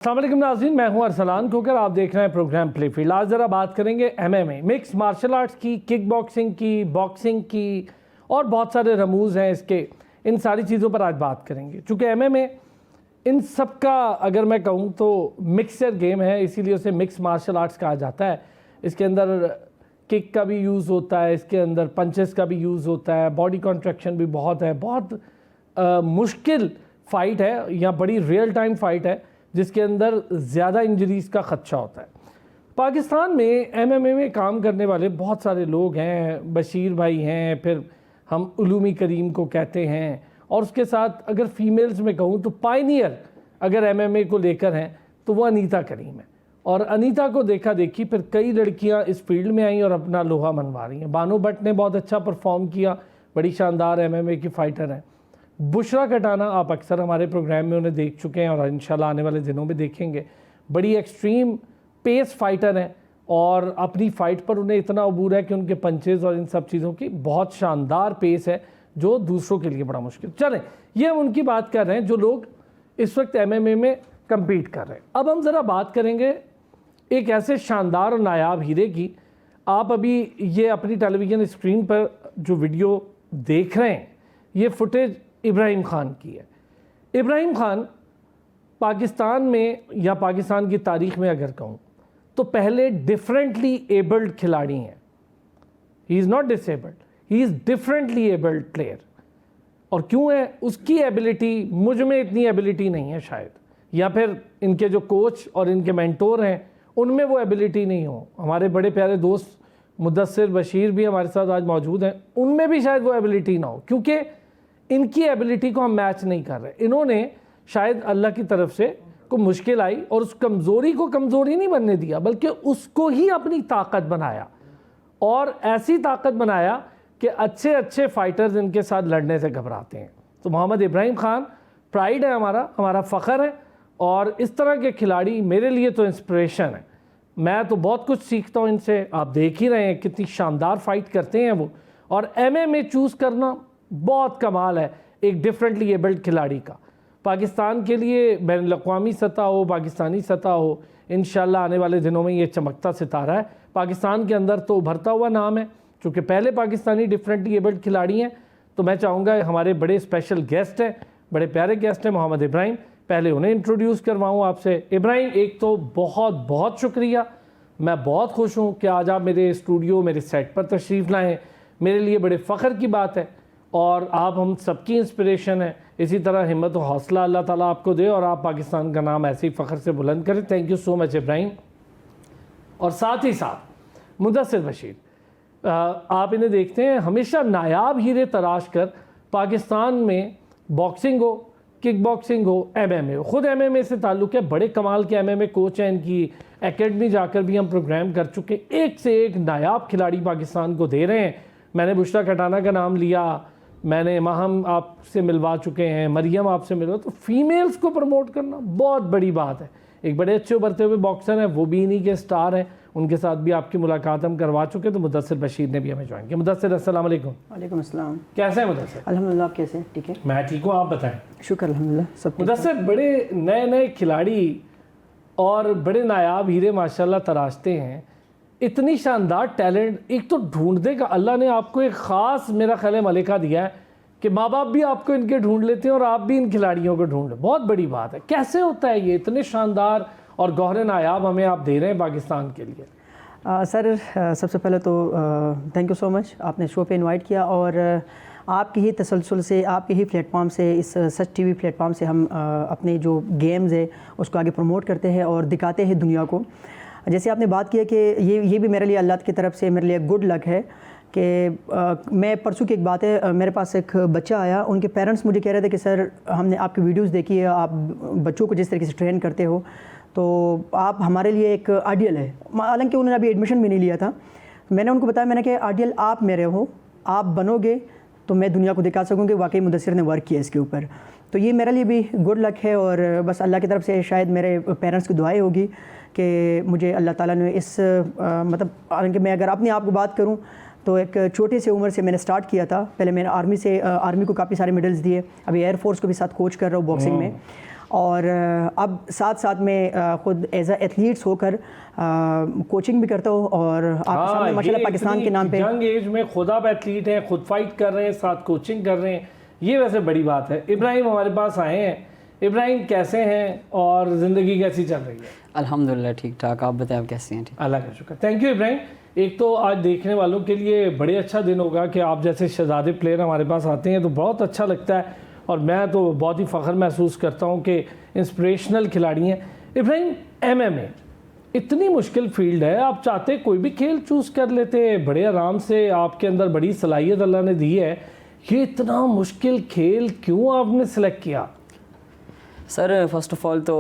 अस्सलाम वालेकुम नाज़रीन, मैं हूं अरसलान खोकर। आप देख रहे हैं प्रोग्राम प्ले फील्ड। आज ज़रा बात करेंगे एमएमए, मिक्स मार्शल आर्ट्स की, किक बॉक्सिंग की, बॉक्सिंग की और बहुत सारे रमूज़ हैं इसके। इन सारी चीज़ों पर आज बात करेंगे। चूँकि एमएमए इन सब का अगर मैं कहूँ तो मिक्सर गेम है, इसीलिए उसे मिक्स मार्शल आर्ट्स कहा जाता है। इसके अंदर किक का भी यूज़ होता है, इसके अंदर पंचेस का भी यूज़ होता है, बॉडी कॉन्ट्रैक्शन भी बहुत है। बहुत मुश्किल फ़ाइट है या बड़ी रियल टाइम फ़ाइट है जिसके अंदर ज़्यादा इंजरीज़ का ख़दशा होता है। पाकिस्तान में एमएमए में काम करने वाले बहुत सारे लोग हैं। बशीर भाई हैं, फिर हम उलूमी करीम को कहते हैं, और उसके साथ अगर फीमेल्स में कहूँ तो पायनियर अगर एमएमए को लेकर हैं तो वो अनीता करीम है। और अनीता को देखा देखी फिर कई लड़कियां इस फील्ड में आई और अपना लोहा मनवा रही हैं। बानो भट्ट ने बहुत अच्छा परफॉर्म किया, बड़ी शानदार एमएमए की फ़ाइटर हैं। बुशरा कटाना आप अक्सर हमारे प्रोग्राम में उन्हें देख चुके हैं और इंशाल्लाह आने वाले दिनों में देखेंगे। बड़ी एक्सट्रीम पेस फाइटर हैं और अपनी फ़ाइट पर उन्हें इतना अबूर है कि उनके पंचेज़ और इन सब चीज़ों की बहुत शानदार पेस है जो दूसरों के लिए बड़ा मुश्किल। चलें, ये हम उनकी बात कर रहे हैं जो लोग इस वक्त एमएमए में कम्पीट कर रहे हैं। अब हम ज़रा बात करेंगे एक ऐसे शानदार और नायाब हीरे की। आप अभी ये अपनी टेलीविज़न स्क्रीन पर जो वीडियो देख रहे हैं, ये फुटेज इब्राहिम ख़ान की है। इब्राहिम ख़ान पाकिस्तान में या पाकिस्तान की तारीख़ में अगर कहूँ तो पहले डिफरेंटली एबल्ड खिलाड़ी हैं। He is not disabled, he is differently abled player. और क्यों है? उसकी एबिलिटी, मुझ में इतनी एबिलिटी नहीं है शायद, या फिर इनके जो कोच और इनके मेंटोर हैं उनमें वो एबिलिटी नहीं हो। हमारे बड़े प्यारे दोस्त मुदस्सिर बशीर भी हमारे साथ आज मौजूद हैं, उनमें भी शायद वो एबिलिटी ना हो, क्योंकि इनकी एबिलिटी को हम मैच नहीं कर रहे। इन्होंने शायद अल्लाह की तरफ से कोई मुश्किल आई और उस कमज़ोरी को कमज़ोरी नहीं बनने दिया, बल्कि उसको ही अपनी ताकत बनाया, और ऐसी ताकत बनाया कि अच्छे अच्छे फ़ाइटर्स इनके साथ लड़ने से घबराते हैं। तो मोहम्मद इब्राहिम ख़ान प्राइड है, हमारा फ़ख्र है, और इस तरह के खिलाड़ी मेरे लिए तो इंस्पिरेशन है। मैं तो बहुत कुछ सीखता हूँ इनसे। आप देख ही रहे हैं कितनी शानदार फ़ाइट करते हैं वो, और एमएमए चूज़ करना बहुत कमाल है एक डिफरेंटली एबल्ड खिलाड़ी का। पाकिस्तान के लिए बैनुल-अक़वामी सतह हो, पाकिस्तानी सतह हो, इंशाल्लाह आने वाले दिनों में ये चमकता सितारा है। पाकिस्तान के अंदर तो उभरता हुआ नाम है, चूँकि पहले पाकिस्तानी डिफरेंटली एबल्ड खिलाड़ी हैं। तो मैं चाहूँगा हमारे बड़े स्पेशल गेस्ट हैं, बड़े प्यारे गेस्ट हैं मोहम्मद इब्राहिम, पहले उन्हें इंट्रोड्यूस करवाऊँ आपसे। इब्राहिम, एक तो बहुत बहुत शुक्रिया, मैं बहुत खुश हूँ कि आज आप मेरे स्टूडियो, मेरे सेट पर तशरीफ़ लाएँ। मेरे लिए बड़े फ़ख्र की बात है, और आप हम सबकी इंस्पिरेशन है। इसी तरह हिम्मत और हौसला अल्लाह ताला आपको दे और आप पाकिस्तान का नाम ऐसे ही फ़ख्र से बुलंद करें। Thank you so much Ibrahim. और साथ ही साथ मुदस्सिर बशीर, आप इन्हें देखते हैं हमेशा नायाब हीरे तराश कर पाकिस्तान में बॉक्सिंग हो, किक बॉक्सिंग हो, एमएमए हो। ख़ुद एमएमए से ताल्लुक़ है, बड़े कमाल के एमएमए कोच हैं। इनकी एकेडमी जाकर भी हम प्रोग्राम कर चुके। एक से एक नायाब खिलाड़ी पाकिस्तान को दे रहे हैं। मैंने बुशरा कटाना का नाम लिया, मैंने माहम आपसे मिलवा चुके हैं, मरियम आपसे मिलवा। तो फीमेल्स को प्रमोट करना बहुत बड़ी बात है। एक बड़े अच्छे उभरते हुए बॉक्सर हैं, वो भी इन्हीं के स्टार हैं, उनके साथ भी आपकी मुलाकात हम करवा चुके। तो मुदस्सिर बशीर ने भी हमें ज्वाइन किया। मुदस्सिर, अस्सलाम वालेकुम। वालेकुम अस्सलाम। कैसे हैं मुदस्सिर? अल्हम्दुलिल्लाह, आप कैसे हैं? ठीक है, मैं ठीक हूँ, आप बताएं। शुक्र अल्हम्दुलिल्लाह सब ठीक है। मुदस्सिर, बड़े नए नए खिलाड़ी और बड़े नायाब हीरे माशाल्लाह तराशते हैं। इतनी शानदार टैलेंट एक तो ढूंढने का अल्लाह ने आपको एक ख़ास, मेरा ख्याल है, मलिका दिया है कि माँ बाप भी आपको इनके ढूंढ लेते हैं और आप भी इन खिलाड़ियों को ढूंढ। बहुत बड़ी बात है। कैसे होता है ये? इतने शानदार और गहरे नायाब हमें आप दे रहे हैं पाकिस्तान के लिए। सर, सबसे पहले तो थैंक यू सो मच, आपने शो पे इनवाइट किया, और आपकी ही तसलसल से, आपके ही प्लेटफॉर्म से, इस सच टीवी प्लेटफॉर्म से हम अपने जो गेम्स है उसको आगे प्रमोट करते हैं और दिखाते हैं दुनिया को। जैसे आपने बात किया कि ये भी मेरे लिए अल्लाह की तरफ से मेरे लिए गुड लक है कि मैं परसों की एक बात है, मेरे पास एक बच्चा आया, उनके पेरेंट्स मुझे कह रहे थे कि सर हमने आपकी वीडियोस देखी है, आप बच्चों को जिस तरीके से ट्रेन करते हो तो आप हमारे लिए एक आइडियल है। हालांकि उन्होंने अभी एडमिशन भी नहीं लिया था। मैंने उनको बताया, मैंने कहा आइडियल आप मेरे हो, आप बनोगे तो मैं दुनिया को दिखा सकूँगी वाकई मुदस्सिर ने वर्क किया इसके ऊपर। तो ये मेरे लिए भी गुड लक है, और बस अल्लाह की तरफ से शायद मेरे पेरेंट्स की दुआएं होगी कि मुझे अल्लाह ताला ने इस मतलब, हालांकि मैं अगर अपने आप को बात करूं तो एक छोटी सी उम्र से मैंने स्टार्ट किया था। पहले मैंने आर्मी को काफ़ी सारे मेडल्स दिए, अभी एयरफोर्स को भी साथ कोच कर रहा हूँ बॉक्सिंग में। और अब साथ साथ में ख़ुद एज एथलीट्स होकर कोचिंग भी करता हूँ और आपके सामने माशाल्लाह पाकिस्तान के नाम पे यंग एज में खुद आप एथलीट हैं, खुद फाइट कर रहे हैं, साथ कोचिंग कर रहे हैं, ये वैसे बड़ी बात है। इब्राहिम हमारे पास आए हैं। इब्राहिम कैसे हैं और ज़िंदगी कैसी चल रही है? अल्हम्दुलिल्लाह ठीक ठाक, आप बताएं आप कैसे हैं? ठीक, अल्लाह का शुक्र। Thank you Ibrahim. एक तो आज देखने वालों के लिए बड़े अच्छा दिन होगा कि आप जैसे शहजादे प्लेयर हमारे पास आते हैं, तो बहुत अच्छा लगता है और मैं तो बहुत ही फ़ख्र महसूस करता हूँ कि इंस्पिरेशनल खिलाड़ी हैं। इब्राहिम, MMA इतनी मुश्किल फील्ड है, आप चाहते कोई भी खेल चूज़ कर लेते बड़े आराम से, आपके अंदर बड़ी सलाहियत अल्लाह ने दी है, ये इतना मुश्किल खेल क्यों आपने सेलेक्ट किया? सर फर्स्ट ऑफ़ ऑल तो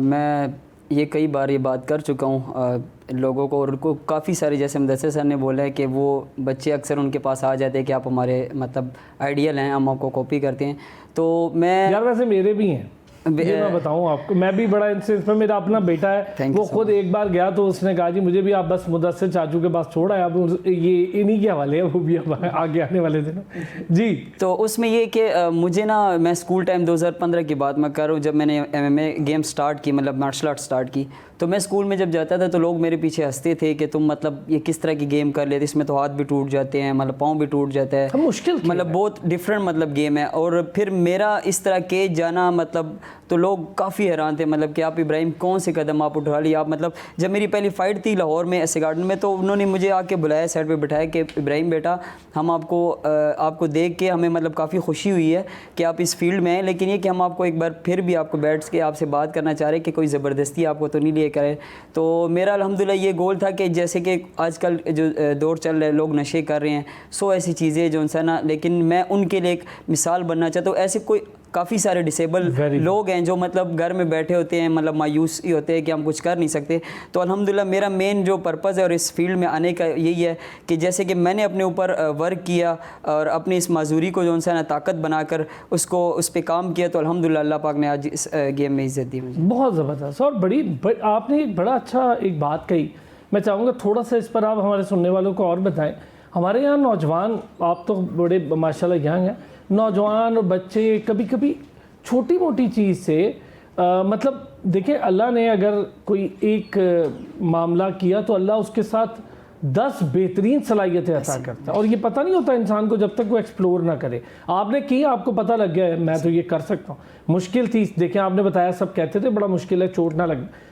मैं ये कई बार ये बात कर चुका हूँ लोगों को, और उनको काफ़ी सारे, जैसे मुदस्सिर सर ने बोला है कि वो बच्चे अक्सर उनके पास आ जाते हैं कि आप हमारे मतलब आइडियल हैं, हम आपको कॉपी करते हैं। तो मैं यार वैसे मेरे भी हैं, ये मैं बताऊं आपको, मैं भी बड़ा इंसिडेंस पर, मेरा अपना बेटा है, वो खुद एक बार गया तो उसने कहा जी मुझे भी आप बस मुदस्सिर चाचू के पास छोड़ा है, अब ये इन्हीं के हवाले है, वो भी अब आगे आने वाले दिन जी। तो उसमें ये कि मुझे ना, मैं स्कूल टाइम 2015 की बात मैं कर रहा हूँ, जब मैंने MMA गेम स्टार्ट की, मतलब मार्शल आर्ट स्टार्ट की, तो मैं स्कूल में जब जाता था तो लोग मेरे पीछे हंसते थे कि तुम मतलब ये किस तरह की गेम कर लेते, इसमें तो हाथ भी टूट जाते हैं, मतलब पाँव भी टूट जाता है, मुश्किल मतलब बहुत डिफरेंट मतलब गेम है। और फिर मेरा इस तरह के जाना, मतलब तो लोग काफ़ी हैरान थे, मतलब कि आप इब्राहिम कौन से कदम आप उठा लिए आप, मतलब जब मेरी पहली फ़ाइट थी लाहौर में ऐसे गार्डन में, तो उन्होंने मुझे आके बुलाया, साइड पे बिठाया कि इब्राहिम बेटा हम आपको देख के हमें मतलब काफ़ी खुशी हुई है कि आप इस फील्ड में हैं, लेकिन ये कि हम आपको एक बार फिर भी आपको बैठ के आपसे बात करना चाह रहे हैं कि कोई ज़बरदस्ती आपको तो नहीं लिए करे। तो मेरा अल्हम्दुलिल्लाह ये गोल था कि जैसे कि आजकल जो दौर चल रहा है, लोग नशे कर रहे हैं, सो ऐसी चीज़ें जो उनसे ना, लेकिन मैं उनके लिए एक मिसाल बनना चाहता हूँ। ऐसे कोई काफ़ी सारे डिसेबल लोग हैं जो मतलब घर में बैठे होते हैं, मतलब मायूस ही होते हैं कि हम कुछ कर नहीं सकते। तो अल्हम्दुलिल्लाह मेरा मेन जो पर्पज़ है और इस फील्ड में आने का यही है कि जैसे कि मैंने अपने ऊपर वर्क किया और अपनी इस माजूरी को जो उनसे ना ताकत बनाकर उसको उस पर काम किया, तो अल्हम्दुलिल्लाह अल्लाह पाक ने आज इस गेम में इज़्ज़त दी मुझे। बहुत ज़बरदस्त। और आपने एक बड़ा अच्छा एक बात कही, मैं चाहूँगा थोड़ा सा इस पर आप हमारे सुनने वालों को और बताएं। हमारे यहाँ नौजवान, आप तो बड़े माशाल्लाह यंग हैं, नौजवान और बच्चे कभी कभी छोटी मोटी चीज़ से मतलब देखें, अल्लाह ने अगर कोई एक मामला किया तो अल्लाह उसके साथ 10 बेहतरीन सलाहियतें अता करता है, और ये पता नहीं होता इंसान को जब तक वो एक्सप्लोर ना करे। आपने किया, आपको पता लग गया है मैं तो ये कर सकता हूँ। मुश्किल थी, देखें आपने बताया, सब कहते थे बड़ा मुश्किल है, चोट ना लगे।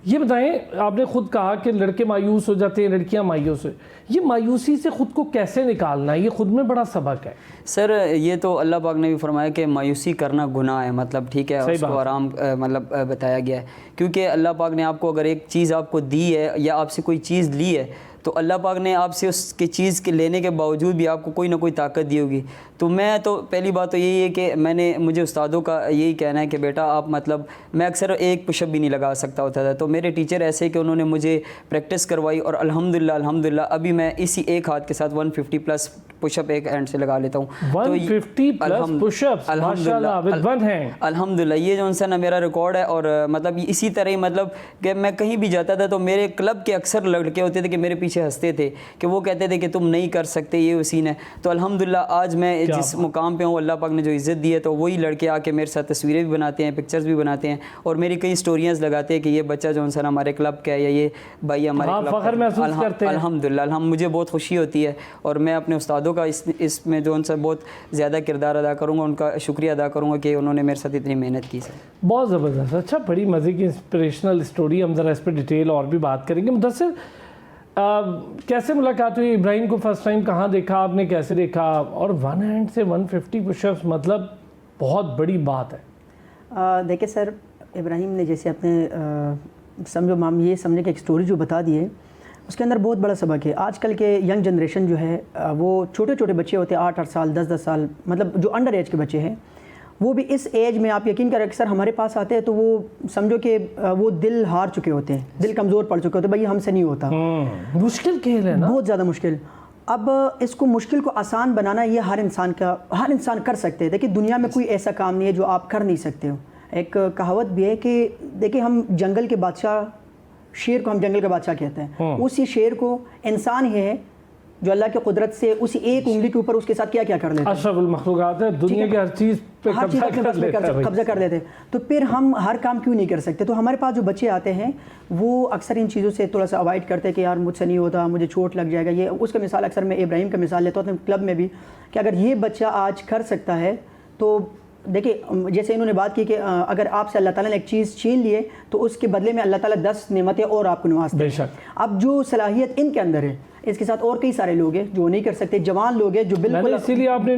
ये बताएं, आपने खुद कहा कि लड़के मायूस हो जाते हैं, लड़कियां मायूस हो, ये मायूसी से ख़ुद को कैसे निकालना है, ये ख़ुद में बड़ा सबक है। सर ये तो अल्लाह पाक ने भी फरमाया कि मायूसी करना गुनाह है, मतलब ठीक है, उसको आराम मतलब बताया गया है, क्योंकि अल्लाह पाक ने आपको अगर एक चीज़ आपको दी है या आपसे कोई चीज़ ली है, तो अल्लाह पाक ने आपसे उसकी चीज़ के लेने के बावजूद भी आपको कोई ना कोई ताकत दी होगी। तो मैं तो पहली बात तो यही है कि मुझे उस्तादों का यही कहना है कि बेटा आप मतलब, मैं अक्सर एक पुशअप भी नहीं लगा सकता होता था, तो मेरे टीचर ऐसे कि उन्होंने मुझे प्रैक्टिस करवाई और अल्हम्दुलिल्लाह अभी मैं इसी एक हाथ के साथ 150 प्लस पुशअप एक हैंड से लगा लेता हूँ। 150 प्लस पुशअप्स माशाल्लाह विद वन हैंड, अल्हम्दुलिल्लाह ये जो उनसे ना मेरा रिकॉर्ड है। और मतलब इसी तरह ही मतलब कि मैं कहीं भी जाता था तो मेरे क्लब के अक्सर लड़के होते थे कि मेरे पीछे हंसते थे कि वो कहते थे कि तुम नहीं कर सकते, ये उसी ने। तो अल्हम्दुलिल्लाह आज मैं जिस मुकाम पे हूँ, अल्लाह पाक ने जो इज़्ज़त दी है, तो वही लड़के आके मेरे साथ तस्वीरें भी बनाते हैं, पिक्चर्स भी बनाते हैं और मेरी कई स्टोरीज लगाते हैं कि ये बच्चा जो उनसे हमारे क्लब का है या ये भाई हमारे क्लब फ़ख्र महसूस करते हैं। अल्हम्दुलिल्लाह मुझे बहुत खुशी होती है और मैं अपने उस्तादों का इसमें जो उनसे बहुत ज़्यादा किरदार अदा करूँगा, उनका शुक्रिया अदा करूँगा कि उन्होंने मेरे साथ इतनी मेहनत की। सर बहुत ज़बरदस्त, अच्छा बड़ी मज़े की इंस्पिरेशनल स्टोरी, हम ज़रा इस पर डिटेल और भी बात करेंगे। मुदस्सिर, कैसे मुलाकात हुई इब्राहिम को, फर्स्ट टाइम कहाँ देखा आपने, कैसे देखा? और वन हैंड से 150 पुशअप्स मतलब बहुत बड़ी बात है। देखिए सर, इब्राहिम ने जैसे अपने समझो माम ये समझने की एक स्टोरी जो बता दी है, उसके अंदर बहुत बड़ा सबक है। आजकल के यंग जनरेशन जो है वो छोटे छोटे बच्चे होते हैं, 8-8 साल 10-10 साल, मतलब जो अंडर एज के बच्चे हैं, वो भी इस एज में आप यकीन करें सर हमारे पास आते हैं तो वो समझो कि वो दिल हार चुके होते हैं, दिल कमज़ोर पड़ चुके होते हैं, भाई हमसे नहीं होता। मुश्किल खेल है ना, बहुत ज़्यादा मुश्किल। अब इसको मुश्किल को आसान बनाना ये हर इंसान कर सकते हैं। देखिए दुनिया में कोई ऐसा काम नहीं है जो आप कर नहीं सकते हो। एक कहावत भी है कि देखिए हम जंगल के बादशाह, शेर को हम जंगल का बादशाह कहते हैं, उसी शेर को इंसान ही है जो अल्लाह की कुदरत से उसी एक उंगली के ऊपर उसके साथ क्या क्या कर लेते हैं। अशरफुल मखलूकात है, दुनिया की हर चीज़ पे हर चीज़ अपने बस में कब्जा कर लेते हैं। तो फिर हम हर काम क्यों नहीं कर सकते। तो हमारे पास जो बच्चे आते हैं वो अक्सर इन चीज़ों से थोड़ा सा अवॉइड करते हैं कि यार मुझसे नहीं होता, मुझे चोट लग जाएगा। ये उसका मिसाल अक्सर मैं इब्राहिम का मिसाल लेता हूँ अपने क्लब में भी, कि अगर ये बच्चा आज कर सकता है तो देखिए, जैसे इन्होंने बात की कि अगर आपसे अल्लाह ताला ने एक चीज़ छीन लिए तो उसके बदले में अल्लाह ताला 10 नेमतें और आपको नवाजते हैं। बेशक। अब जो सलाहियत इनके अंदर है, इसके साथ और कई सारे लोग हैं जो नहीं कर सकते, जवान लोग हैं जो बिल्कुल, इसीलिए आपने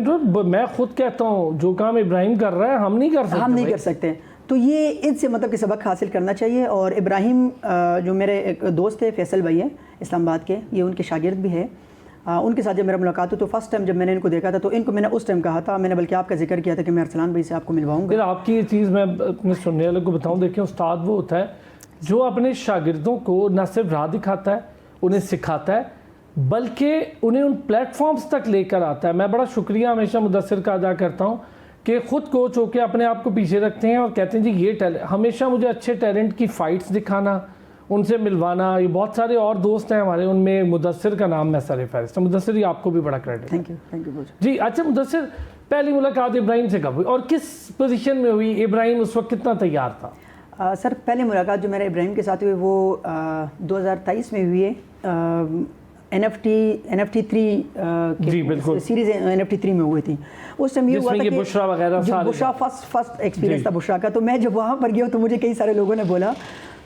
मैं खुद कहता हूँ जो काम इब्राहिम कर रहा है हम नहीं कर सकते, हम नहीं कर सकते। तो ये इनसे मतलब कि सबक हासिल करना चाहिए। और इब्राहिम जो मेरे एक दोस्त है फैसल भाई है इस्लामाबाद के, ये उनके शागिर्द भी है। उनके साथ जब मेरा मुलाकात हुई तो फर्स्ट टाइम जब मैंने इनको देखा था तो इनको मैंने उस टाइम कहा था, मैंने बल्कि आपका जिक्र किया था कि मैं अरसलान भाई से आपको मिलवाऊंगा। फिर आपकी ये चीज़ मैं अपने सुनने वाले को बताऊं, देखिए उस्ताद वो होता है जो अपने शागिर्दों को न सिर्फ राह दिखाता है, उन्हें सिखाता है, बल्कि उन्हें उन प्लेटफॉर्म्स तक लेकर आता है। मैं बड़ा शुक्रिया हमेशा मुदस्सिर का अदा करता हूँ कि ख़ुद कोच होकर अपने आप को पीछे रखते हैं और कहते हैं जी ये टैलेंट, हमेशा मुझे अच्छे टैलेंट की फ़ाइट्स दिखाना, उनसे मिलवाना। ये बहुत सारे और दोस्त हैं हमारे, उनमें मुदस्सिर का नाम मैं सर फहरिस्त। मुदस्सिर जी आपको भी बड़ा क्रेडिट। थैंक यू जी। अच्छा मुदस्सिर, पहली मुलाकात इब्राहिम से कब हुई और किस पोजीशन में हुई? इब्राहिम उस वक्त कितना तैयार था? सर पहली मुलाकात जो मेरे इब्राहिम के साथ हुई वो 2023 में हुई है। NFT 3 जी बिल्कुल, सीरीज NFT 3 में हुई थी। उस टाइम ये हुआ था कि बुशरा वगैरह, बुशरा फर्स्ट एक्सपीरियंस था बुशरा का। तो मैं जब वहाँ पर गया तो मुझे कई सारे लोगों ने बोला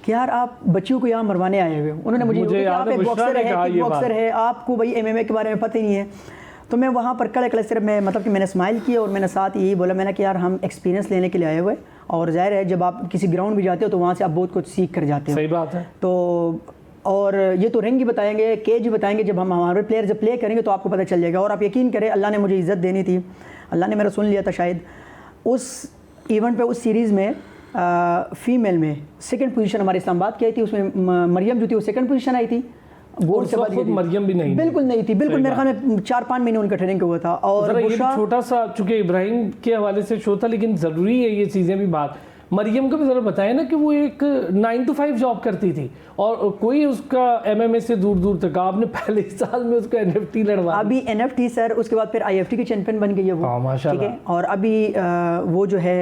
कि यार आप बच्चियों को यहाँ मरवाने आए हुए हो। उन्होंने मुझे आप एक बॉक्सर है, आपको भाई MMA के बारे में पता ही नहीं है। तो मैं वहाँ पर कड़े सिर्फ मैं मतलब कि मैंने स्माइल किया और मैंने साथ यही बोला, मैंने कि यार हम एक्सपीरियंस लेने के लिए आए हुए, और जाहिर है जब आप किसी ग्राउंड भी जाते हो तो वहाँ से आप बहुत कुछ सीख कर जाते हो। सही बात है। तो और ये तो रिंग ही बताएंगे, केज ही बताएंगे, जब हम हमारे प्लेयर जब प्ले करेंगे तो आपको पता चल जाएगा। और आप यकीन करें अल्लाह ने मुझे इज़्ज़त देनी थी, अल्लाह ने मेरा सुन लिया था शायद। उस इवेंट पे, उस सीरीज़ में फ़ीमेल में सेकंड पोजीशन हमारे इस्लामाबाद की आई थी। उसमें मरियम जो थी वो सेकंड पोजीशन आई थी। गोल्ड से बाद मरियम भी नहीं, बिल्कुल नहीं थी, बिल्कुल मेरे ख्याल में 4-5 महीने उनका ट्रेनिंग हुआ था। और ये छोटा सा चूँकि इब्राहिम के हवाले से शो था, लेकिन ज़रूरी है ये चीज़ें भी बात। मरियम को भी ज़रा बताया ना कि वो एक 9 to 5 जॉब करती थी और कोई उसका MMA से दूर तक, आपने पहले साल में उसको NFT लड़वा। अभी NFT सर, उसके बाद फिर IFT की चैंपियन बन गई है वो, माशाल्लाह। ठीक है। और अभी वो जो है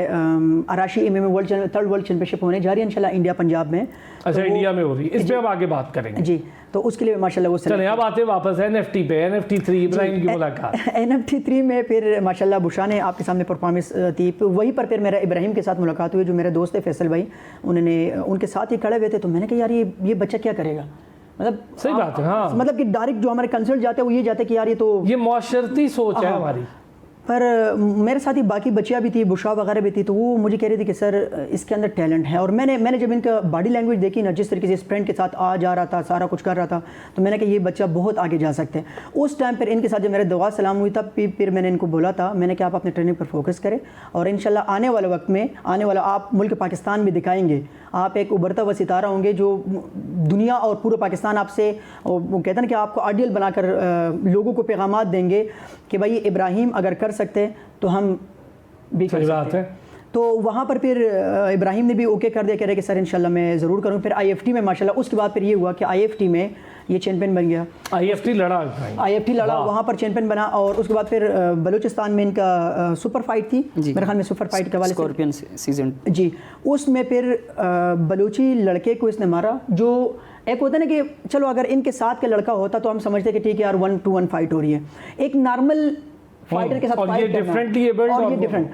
अराशी MMA थर्ड वर्ल्ड चैंपियनशिप होने जा रही है इंशाल्लाह इंडिया पंजाब में। अच्छा, इंडिया में हो रही है, इस पे अब आगे बात करेंगे जी। तो उसके लिए माशाल्लाह वो चले। अब आते वापस NFT पे, NFT 3 इब्राहिम की मुलाकात। NFT 3 में फिर माशाल्लाह बुशरा ने आपके सामने परफॉर्मेंस थी, वहीं पर फिर मेरा इब्राहिम के साथ मुलाकात हुई, जो मेरे दोस्त है फैसल भाई, उन्होंने उनके साथ ही खड़े हुए थे। तो मैंने कहा यार ये बच्चा क्या करेगा, मतलब सही बात है। हाँ, मतलब कि डायरेक्ट जो हमारे कंसल्ट जाते हैं वो ये जाते हैं कि यार ये मुआशरती सोच है हमारी। पर मेरे साथ ही बाकी बच्चियाँ भी थी, बुशरा वगैरह भी थी, तो वो मुझे कह रही थी कि सर इसके अंदर टैलेंट है। और मैंने जब इनका बॉडी लैंग्वेज देखी ना, जिस तरीके से स्प्रिंट के साथ आ जा रहा था, सारा कुछ कर रहा था, तो मैंने कहा ये बच्चा बहुत आगे जा सकते हैं। उस टाइम पर इनके साथ जब मेरा दुआ सलाम हुई तब फिर मैंने इनको बोला था, मैंने कहा आप अपने ट्रेनिंग पर फोकस करें और इंशाल्लाह आने वाले वक्त में, आने वाला आप मुल्क पाकिस्तान भी दिखाएंगे, आप एक उभरता हुआ सितारा होंगे जो दुनिया और पूरा पाकिस्तान आपसे, वो कहते हैं कि आपको आइडियल बनाकर लोगों को पैगामात देंगे कि भाई इब्राहिम अगर कर सकते तो हम भी कर सकते हैं। तो वहाँ पर फिर इब्राहिम ने भी ओके कर दिया, कह रहे कि सर इंशाल्लाह मैं ज़रूर करूँ। फिर IFT में माशाल्लाह उसके बाद फिर ये हुआ कि IFT में ये चैंपियन बन गया। IFT लड़ा वहाँ पर चैंपियन बना। और उसके बाद फिर बलूचिस्तान में इनका सुपर फाइट थी, मेरे ख्याल में सुपर फाइट के वाले स्कॉर्पियन सीजन जी, उसमें फिर बलूची लड़के को इसने मारा। जो एक होता है ना कि चलो अगर इनके साथ का लड़का होता तो हम समझते कि ठीक है यार 1-to-1 फाइट हो रही है, एक नॉर्मल फाइटर के साथ फाइट करना, और ये डिफरेंट।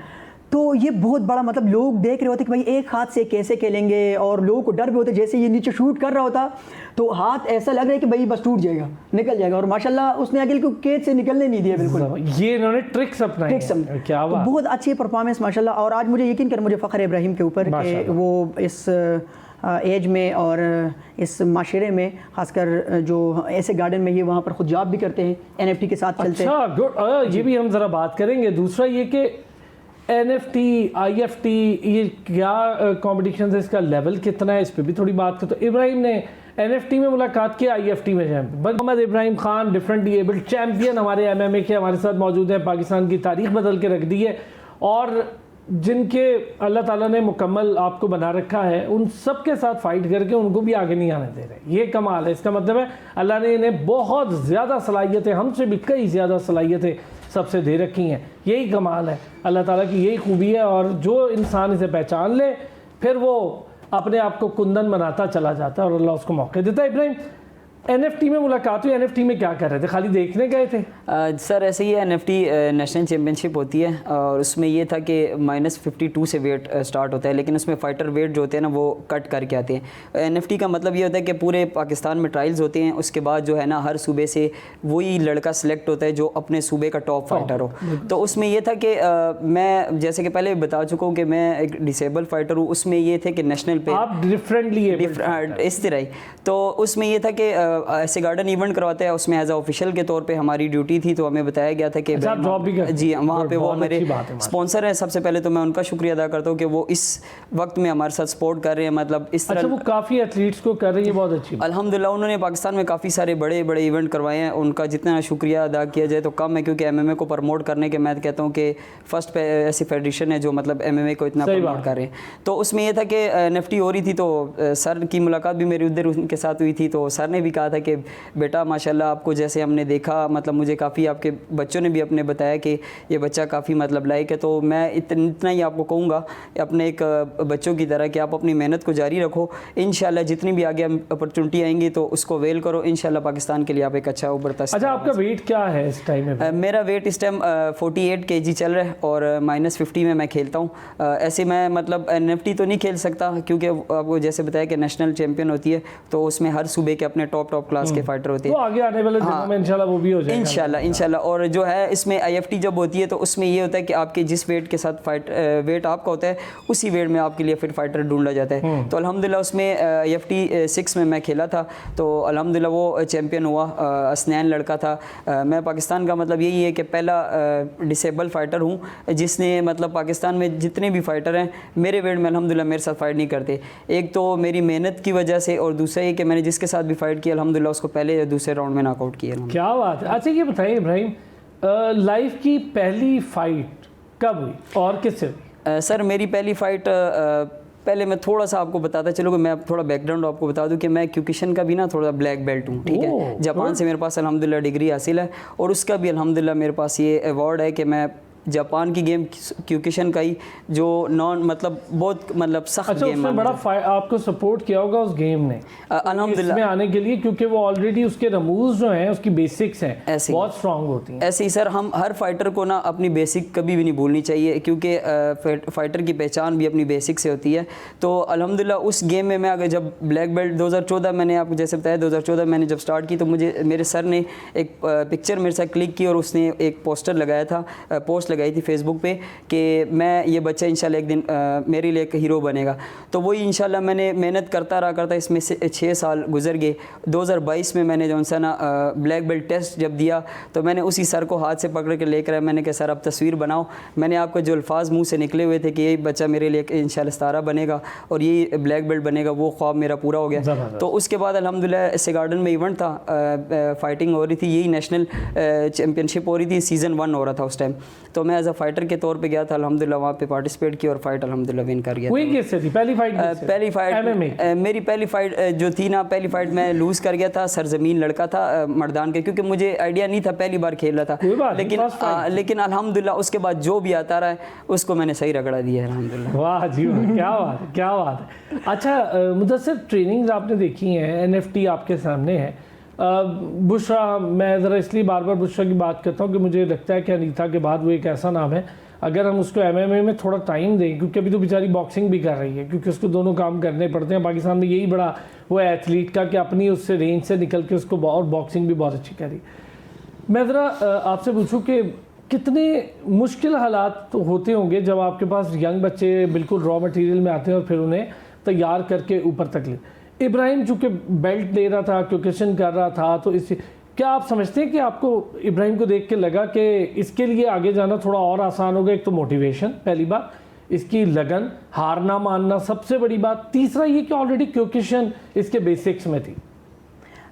तो ये बहुत बड़ा मतलब लोग देख रहे होते कि भाई एक हाथ से कैसे खेलेंगे, और लोगों को डर भी होते जैसे ये नीचे शूट कर रहा होता तो हाथ ऐसा लग रहा है कि भाई बस टूट जाएगा, निकल जाएगा। और माशाल्लाह उसने अकेले को केज से निकलने नहीं दिया बिल्कुल। ये इन्होंने ट्रिक्स अपनाए, क्या बात, तो बहुत अच्छी परफॉर्मेंस माशाल्लाह। और आज मुझे यकीन कर, मुझे फ़ख्र है इब्राहिम के ऊपर कि वो इस एज में और इस माशरे में, खासकर जो ऐसे गार्डन में, ये वहाँ पर खुद जॉब भी करते हैं, NFT के साथ चलते हैं। अच्छा गुड, ये भी हम ज़रा बात करेंगे। दूसरा ये कि NFT IFT ये क्या कॉम्पिटिशन है, इसका लेवल कितना है, इस पर भी थोड़ी बात करते। तो इब्राहिम ने NFT में मुलाकात की, IFT में champion. Mohammad Ibrahim Khan differently abled champion हमारे MMA के हमारे साथ मौजूद है, पाकिस्तान की तारीख बदल के रख दी है। और जिनके अल्लाह ताला ने मुकम्मल आपको बना रखा है, उन सब के साथ फाइट करके उनको भी आगे नहीं आने दे रहे। ये कमाल है। इसका मतलब है अल्लाह ने इन्हें बहुत ज़्यादा सलाहियतें, हमसे भी कई ज़्यादा सलाहियतें सबसे दे रखी हैं। यही कमाल है, अल्लाह ताला की यही खूबी है। और जो इंसान इसे पहचान ले फिर वो अपने आप को कुंदन बनाता चला जाता है और अल्लाह उसको मौके देता है। इब्राहिम, NFT में मुलाकात हुई, NFT में क्या कर रहे थे? खाली देखने गए थे? सर ऐसे ही NFT नेशनल चैम्पियनशिप होती है और उसमें ये था कि -52 से वेट स्टार्ट होता है, लेकिन उसमें फ़ाइटर वेट जो होते हैं ना वो कट करके आते हैं। NFT का मतलब ये होता है कि पूरे पाकिस्तान में ट्रायल्स होते हैं, उसके बाद जो है ना हर सूबे से वही लड़का सिलेक्ट होता है जो अपने सूबे का टॉप फाइटर हो। तो उसमें ये था कि मैं जैसे कि पहले बता चुका हूँ कि मैं एक डिसेबल फाइटर हूँ। उसमें ये थे कि नेशनल पे आप डिफरेंटली इस तरह ही, तो उसमें ये था कि ऐसे गार्डन इवेंट करवाते हैं, उसमें एज ऑफिशियल के तौर पे हमारी ड्यूटी थी। तो हमें बताया गया था कि जॉब भी कर, जी वहाँ पे वो मेरे स्पॉन्सर हैं। सबसे पहले तो मैं उनका शुक्रिया अदा करता हूँ कि वो इस वक्त में हमारे साथ सपोर्ट कर रहे हैं। मतलब इस तरह वो काफ़ी एथलीट्स को कर रही है, बहुत अच्छी। अल्हम्दुलिल्लाह उन्होंने पाकिस्तान में काफ़ी सारे बड़े बड़े इवेंट करवाए हैं। उनका जितना शुक्रिया अदा किया जाए तो कम है, क्योंकि MMA को प्रमोट करने के मैं कहता हूँ कि फर्स्ट ऐसी फेडरेशन है जो मतलब MMA को इतना प्रमोट कर रहे हैं। तो उसमें यह था कि NFT हो रही थी, तो सर की मुलाकात भी मेरी उधर उनके साथ हुई थी। तो सर ने भी कहा था कि बेटा माशाल्लाह आपको जैसे हमने देखा, मतलब मुझे काफ़ी आपके बच्चों ने भी अपने बताया कि ये बच्चा काफ़ी मतलब लायक है। तो मैं इतना ही आपको कहूँगा अपने एक बच्चों की तरह कि आप अपनी मेहनत को जारी रखो। इंशाल्लाह जितनी भी आगे अपॉर्चुनिटी आएंगी तो उसको वेल करो। इंशाल्लाह पाकिस्तान के लिए आप एक अच्छा उभरता। अच्छा, आपका वेट क्या है इस टाइम में? मेरा वेट इस टाइम 48 kg चल रहा है और -50 में मैं खेलता हूँ। ऐसे मैं मतलब NFT तो नहीं खेल सकता, क्योंकि आपको जैसे बताया कि नेशनल चैम्पियन होती है, तो उसमें हर सूबे के अपने टॉप क्लास के फाइटर होते हैं। तो आगे आने वाले दिनों में इंशाल्लाह वो भी हो जाएगा इंशाल्लाह। और जो है इसमें IFT जब होती है तो उसमें ये होता है कि आपके जिस वेट के साथ वेट आपका होता है उसी वेट में आपके लिए फिर फाइटर ढूंढा जाता है। तो अल्हम्दुलिल्लाह उसमें IFT 6 में मैं खेला था, तो अल्हम्दुलिल्लाह वो चैम्पियन हुआ। असनैन लड़का था। मैं पाकिस्तान का मतलब यही है कि पहला डिसेबल फाइटर हूँ जिसने मतलब पाकिस्तान में जितने भी फाइटर हैं मेरे वेट में अल्हम्दुलिल्लाह मेरे साथ फाइट नहीं करते। एक तो मेरी मेहनत की वजह से, और दूसरा ये कि मैंने जिसके साथ भी फाइट किया अल्हम्दुलिल्लाह उसको पहले या दूसरे राउंड में नॉकआउट किया। क्या बात है। अच्छा ये बताइए इब्राहिम, लाइफ की पहली फाइट कब हुई और किससे हुई? सर मेरी पहली फाइट पहले मैं थोड़ा सा आपको बताता चलो कि मैं थोड़ा बैकग्राउंड आपको बता दूं कि मैं क्यूकिशन का भी ना थोड़ा ब्लैक बेल्ट हूँ, ठीक है। जापान से मेरे पास अल्हम्दुलिल्लाह डिग्री हासिल है और उसका भी अल्हम्दुलिल्लाह मेरे पास ये अवार्ड है कि मैं जापान की गेम क्यूकिशन का ही जो नॉन मतलब बहुत मतलब सख्त गेम है। बड़ा आपको सपोर्ट किया होगा उस गेम ने अल्हम्दुलिल्लाह में आने के लिए, क्योंकि वो ऑलरेडी उसके रमूज जो हैं उसकी बेसिक्स हैं बहुत स्ट्रांग होती हैं। ऐसे ही सर हम हर फाइटर को ना अपनी बेसिक कभी भी नहीं भूलनी चाहिए, क्योंकि फाइटर की पहचान भी अपनी बेसिक से होती है। तो अल्हम्दुलिल्लाह उस गेम में मैं अगर जब ब्लैक बेल्ट 2014 मैंने आपको जैसे बताया 2014 मैंने जब स्टार्ट की तो मुझे मेरे सर ने एक पिक्चर मेरे साथ क्लिक की और उसने एक पोस्टर लगाया था, पोस्ट लगाई थी फेसबुक पे कि मैं ये बच्चा इंशाल्लाह एक दिन मेरे लिए एक हीरो बनेगा। तो वही इंशाल्लाह मैंने मेहनत करता इसमें से 6 साल गुजर गए। 2022 में मैंने जो सा ना ब्लैक बेल्ट टेस्ट जब दिया तो मैंने उसी सर को हाथ से पकड़ के लेकर आया। मैंने कहा सर अब तस्वीर बनाओ। मैंने आपको जो अल्फाज मुंह से निकले हुए थे कि ये बच्चा मेरे लिए इंशाल्लाह सितारा बनेगा और ये ब्लैक बेल्ट बनेगा, वो ख्वाब मेरा पूरा हो गया। तो उसके बाद अल्हम्दुलिल्लाह ऐसे गार्डन में इवेंट था, फाइटिंग हो रही थी, यही नेशनल चैम्पियनशिप हो रही थी, सीज़न 1 हो रहा था उस टाइम। तो मैं एज अ फाइटर के तौर पे गया था, अल्हम्दुलिल्लाह वहाँ पे पार्टिसिपेट किया और फाइट अल्हम्दुलिल्लाह विन कर गया। वही कैसे थी पहली फाइट? पहली फाइट मेरी पहली फाइट जो थी ना, पहली फाइट मैं लूज़ कर गया था। सरजमीन लड़का था मर्दान के, क्योंकि मुझे आइडिया नहीं था, पहली बार खेल रहा था। लेकिन अल्हम्दुलिल्लाह उसके बाद जो भी आता रहा है उसको मैंने सही रगड़ा दिया है अल्हम्दुलिल्लाह। वाह जी वाह, क्या बात है, क्या बात है। अच्छा मुदस्सिर, ट्रेनिंग्स आपने देखी हैं, NFT आपके सामने है। बुशरा, मैं ज़रा इसलिए बार बार बुशरा की बात करता हूँ कि मुझे लगता है कि अनीता के बाद वो एक ऐसा नाम है, अगर हम उसको MMA में थोड़ा टाइम दें, क्योंकि अभी तो बेचारी बॉक्सिंग भी कर रही है, क्योंकि उसको दोनों काम करने पड़ते हैं। पाकिस्तान में यही बड़ा वो है एथलीट का कि अपनी उससे रेंज से निकल के उसको, और बॉक्सिंग भी बहुत अच्छी करी। मैं ज़रा आपसे पूछूँ कि कितने मुश्किल हालात तो होते होंगे जब आपके पास यंग बच्चे बिल्कुल रॉ मटेरियल में आते हैं और फिर उन्हें तैयार करके ऊपर तक ले। इब्राहिम चूँकि बेल्ट ले रहा था, क्यूकेशन कर रहा था, तो इस क्या आप समझते हैं कि आपको इब्राहिम को देख के लगा कि इसके लिए आगे जाना थोड़ा और आसान होगा? एक तो मोटिवेशन, पहली बात, इसकी लगन, हार ना मानना सबसे बड़ी बात, तीसरा ये कि ऑलरेडी क्यूकेशन इसके बेसिक्स में थी।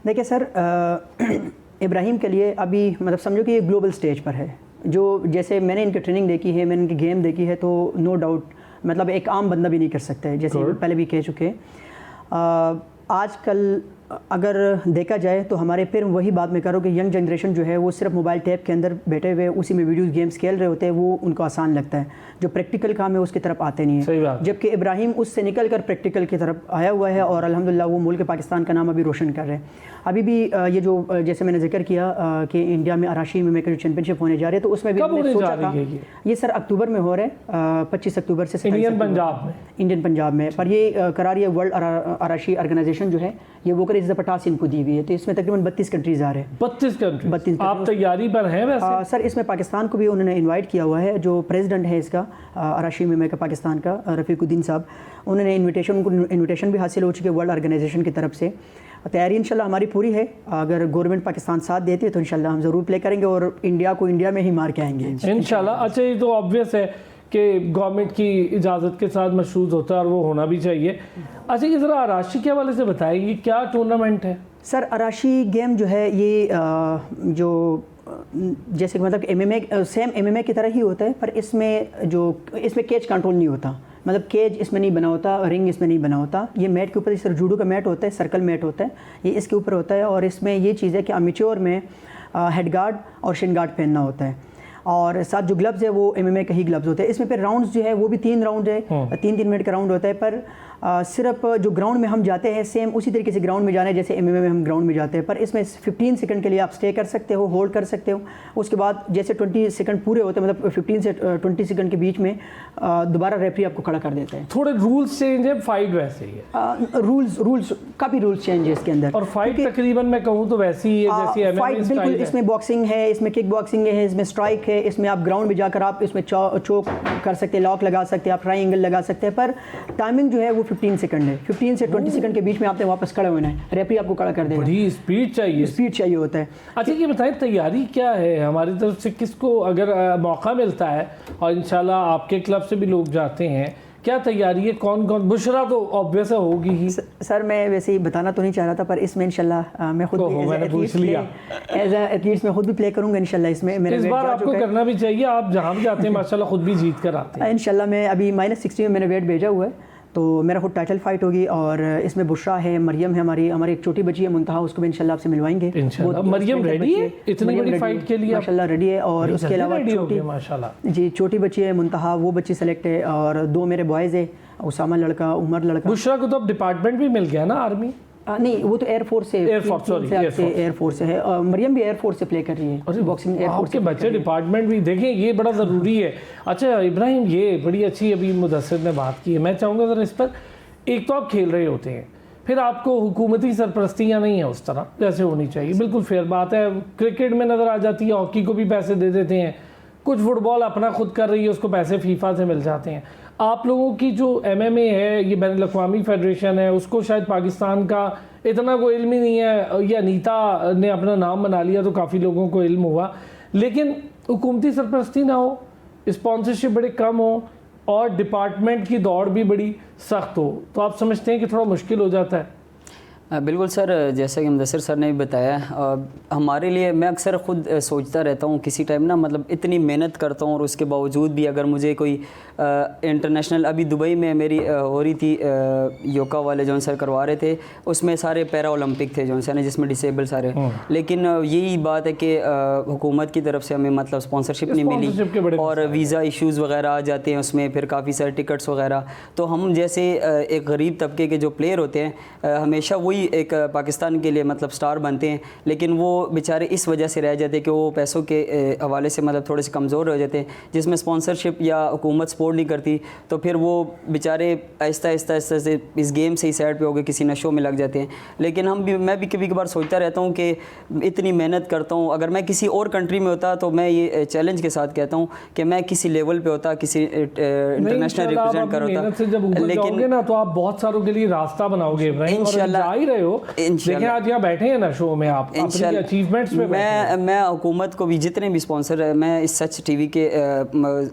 देखिए सर, इब्राहिम के लिए अभी मतलब समझो कि ये ग्लोबल स्टेज पर है, जो जैसे मैंने इनकी ट्रेनिंग देखी है, मैंने इनकी गेम देखी है, तो नो डाउट मतलब एक आम बंदा भी नहीं कर सकता है, जैसे पहले भी कह चुके हैं। आजकल अगर देखा जाए तो हमारे फिर वही बात मैं करूँ कि यंग जनरेशन जो है वो सिर्फ मोबाइल टैब के अंदर बैठे हुए उसी में वीडियो गेम्स खेल रहे होते हैं, वो उनको आसान लगता है, जो प्रैक्टिकल काम है उसकी तरफ आते नहीं है। जबकि इब्राहिम उससे निकल कर प्रैक्टिकल की तरफ आया हुआ है और अल्हम्दुलिल्लाह वो मुल्क पाकिस्तान का नाम अभी रोशन कर रहे हैं। अभी भी ये जो जैसे मैंने जिक्र किया कि इंडिया में अराशी में जो चैंपियनशिप होने जा रहे हैं, तो उसमें भी हमने सोचा था ये सर अक्टूबर में हो रहा है, 25 अक्टूबर से इंडियन पंजाब में, पर ये करार ये वर्ल्ड अराशी ऑर्गेनाइजेशन जो है ये वो कर इस पटास इनको दी हुई है, तो इसमें तकरीबन 32 कंट्रीज आ रहे हैं। 32 आप तैयारी पर हैं वैसे? सर इसमें पाकिस्तान को भी उन्होंने इनवाइट किया हुआ है, जो प्रेसिडेंट है इसका अराशी में का पाकिस्तान का रफ़ीकुद्दीन साहब, उन्होंने इन्विटेशन भी हासिल हो चुकी है वर्ल्ड ऑर्गेनाइजेशन की तरफ से। तैयारी इंशाल्लाह हमारी पूरी है, अगर गवर्नमेंट पाकिस्तान साथ देती है तो इंशाल्लाह हम ज़रूर प्ले करेंगे और इंडिया को इंडिया में ही मार के आएंगे इंशाल्लाह। अच्छा, ये तो ऑब्वियस है कि गवर्नमेंट की इजाज़त के साथ मशरूत होता है और वो होना भी चाहिए। अच्छा, ये ज़रा अराशी के हवाले से बताइए, क्या टूर्नामेंट है? सर अराशी गेम जो है ये जो जैसे मतलब MMA सेम MMA की तरह ही होता है, पर इसमें केज कंट्रोल नहीं होता, मतलब केज इसमें नहीं बना होता, रिंग इसमें नहीं बना होता। ये मैट के ऊपर इस तरह जूडो का मैट होता है, सर्कल मैट होता है, ये इसके ऊपर होता है। और इसमें ये चीज़ है कि अमेच्योर में हेड गार्ड और शिन गार्ड पहनना होता है, और साथ जो ग्लव्स है वो MMA का ही ग्लव्स होते हैं। इसमें फिर राउंड्स जो है वो भी 3 राउंड है, 3-3 मिनट का राउंड होता है। पर सिर्फ जो ग्राउंड में हम जाते हैं सेम उसी तरीके से ग्राउंड में जाना है जैसे MMA में हम ग्राउंड में जाते हैं, पर इसमें 15 सेकंड के लिए आप स्टे कर सकते हो, होल्ड कर सकते हो। उसके बाद जैसे 20 सेकंड पूरे होते हैं, मतलब 15 से 20 सेकंड के बीच में दोबारा रेफरी आपको खड़ा कर देता है। थोड़े रूल्स चेंज है, फाइट वैसे ही है? रूल्स काफ़ी रूल्स चेंज है इसके अंदर, और फाइट तकरीबन मैं कहूँ तो वैसी ही है जैसी MMA फाइट बिल्कुल। इसमें बॉक्सिंग है, इसमें किक बॉक्सिंग है, इसमें स्ट्राइक है, इसमें आप ग्राउंड में जाकर आप इसमें चोक कर सकते हैं, लॉक लगा सकते हैं, आप ट्रायंगल लगा सकते हैं। पर टाइमिंग जो है वो 15 सेकंड है, 15 से 20 सेकंड के बीच में आपने वापस खड़ा होना है, रेफरी आपको खड़ा कर देगा। बड़ी स्पीड चाहिए होता है। अच्छा, ये बताएं तैयारी क्या है हमारी तरफ से, किसको अगर मौका मिलता है और इंशाल्लाह आपके क्लब से भी लोग जाते हैं, क्या तैयारी है, कौन कौन? बुशरा तो ऑब्वियस होगी ही। सर मैं वैसे ही बताना तो नहीं चाह रहा था, पर इसमें इंशाल्लाह मैं खुद एज एथलीट्स में खुद भी प्ले करूंगा इंशाल्लाह। इसमें मेरे इस बार आपको करना भी चाहिए, आप जहाँ भी जाते हैं माशाल्लाह खुद भी जीत कर आते हैं इंशाल्लाह। मैं अभी -60 में मैंने वेट भेजा हुआ है, तो मेरा खुद टाइटल फाइट होगी। और इसमें बुशरा है, मरियम है, हमारी एक छोटी बच्ची है मुंतहा, उसको भी इंशाल्लाह आपसे मिलवाएंगे। मरियम रेडी है इतनी बड़ी फाइट के लिए? माशाल्लाह रेडी है। और उसके अलावा छोटी बच्ची है मुंतहा, वो बच्ची सेलेक्ट है। और 2 मेरे बॉयज़ है, उसामा लड़का, उमर लड़का। बुशरा को तो अब डिपार्टमेंट भी मिल गया ना आर्मी? नहीं, वो तो एयरफोर्स से एयरफोर्स है। मरियम भी एयरफोर्स से प्ले कर रही है बॉक्सिंग। एयरफोर्स के बच्चे डिपार्टमेंट भी देखें, ये बड़ा ज़रूरी है। अच्छा इब्राहिम, ये बड़ी अच्छी अभी मुदस्सिर ने बात की है, मैं चाहूँगा ज़रा इस पर। एक तो आप खेल रहे होते हैं, फिर आपको हुकूमती सरपरस्तियाँ नहीं है उस तरह जैसे होनी चाहिए, बिल्कुल फेयर बात है। क्रिकेट में नज़र आ जाती है, हॉकी को भी पैसे दे देते हैं, कुछ फुटबॉल अपना खुद कर रही है, उसको पैसे फीफा से मिल जाते हैं। आप लोगों की जो MMA है, ये बैनुल अक़वामी फेडरेशन है, उसको शायद पाकिस्तान का इतना कोई इल्म ही नहीं है। ये अनीता ने अपना नाम बना लिया तो काफ़ी लोगों को इल्म हुआ, लेकिन हुकूमती सरपरस्ती ना हो, स्पॉन्सरशिप बड़े कम हो और डिपार्टमेंट की दौड़ भी बड़ी सख्त हो, तो आप समझते हैं कि थोड़ा मुश्किल हो जाता है? बिल्कुल सर, जैसा कि मुदस्सिर सर ने भी बताया, हमारे लिए मैं अक्सर ख़ुद सोचता रहता हूँ किसी टाइम ना, मतलब इतनी मेहनत करता हूँ और उसके बावजूद भी अगर मुझे कोई इंटरनेशनल, अभी दुबई में मेरी हो रही थी योगा वाले जौन सर करवा रहे थे, उसमें सारे पैरा ओलंपिक थे जौन सर ने, जिसमें डिसेबल सारे। लेकिन यही बात है कि हुकूमत की तरफ से हमें मतलब स्पॉन्सरशिप नहीं मिली और वीज़ा इश्यूज़ वगैरह आ जाते हैं उसमें, फिर काफ़ी सारे टिकट्स वगैरह। तो हम जैसे एक गरीब तबके के जो प्लेयर होते हैं, हमेशा वही एक पाकिस्तान के लिए मतलब स्टार बनते हैं, लेकिन वो बेचारे इस वजह से रह जाते हैं कि वो पैसों के हवाले से मतलब थोड़े से कमज़ोर हो जाते हैं, जिसमें स्पॉन्सरशिप या हुकूमत सपोर्ट नहीं करती, तो फिर वो बेचारे आहिस्ता आहिस्ता से इस गेम से ही साइड पे हो गए, किसी नशों में लग जाते हैं। लेकिन मैं भी कभी कभार सोचता रहता हूँ कि इतनी मेहनत करता हूँ, अगर मैं किसी और कंट्री में होता तो मैं ये चैलेंज के साथ कहता हूँ कि मैं किसी लेवल पे होता, किसी इंटरनेशनल रिप्रेजेंट कर होता, लेकिन ना तो आप बहुत सारों के लिए रास्ता बनाओगे इंशाल्लाह। ही रहे हो, लेकिन आज यहाँ बैठे हैं ना शो में आप अपने अचीवमेंट्स पे मैं हुकूमत को भी जितने भी स्पॉन्सर है, मैं इस सच टीवी के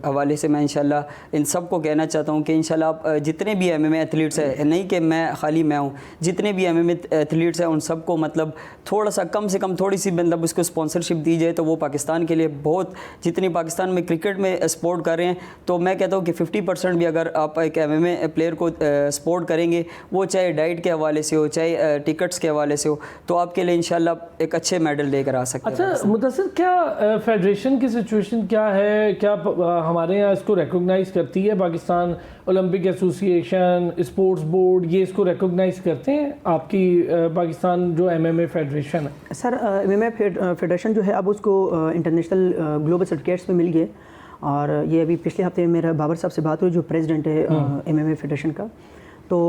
हवाले से मैं इंशाल्लाह इन सबको कहना चाहता हूँ कि इंशाल्लाह आप जितने भी MMA एथलीट्स है, नहीं कि मैं हूँ, जितने भी MMA एथलीट्स हैं उन सबको मतलब थोड़ा सा कम से कम थोड़ी सी मतलब उसको स्पॉन्सरशिप दी जाए तो वो पाकिस्तान के लिए बहुत, जितनी पाकिस्तान में क्रिकेट में सपोर्ट कर रहे हैं, तो मैं कहता हूँ कि 50% भी अगर आप एक MMA प्लेयर को सपोर्ट करेंगे, वो चाहे डाइट के हवाले से हो, चाहे टिकट्स के हवाले से हो, तो आपके लिए इंशाल्लाह एक अच्छे मेडल लेकर आ सकते हैं। अच्छा मुदस्सिर, क्या फेडरेशन की सिचुएशन क्या है, क्या हमारे यहाँ इसको रिकॉग्नाइज करती है Pakistan Olympic association, sports board, ये इसको रिकॉग्नाइज करते हैं आपकी पाकिस्तान जो MMA फेडरेशन है? सर MMA फेडरेशन जो है अब उसको इंटरनेशनल ग्लोबल सर्टिफिकेट्स में मिल गए, और ये अभी पिछले हफ्ते मेरा बाबर साहब से बात हुई जो प्रेसिडेंट है MMA फेडरेशन का, तो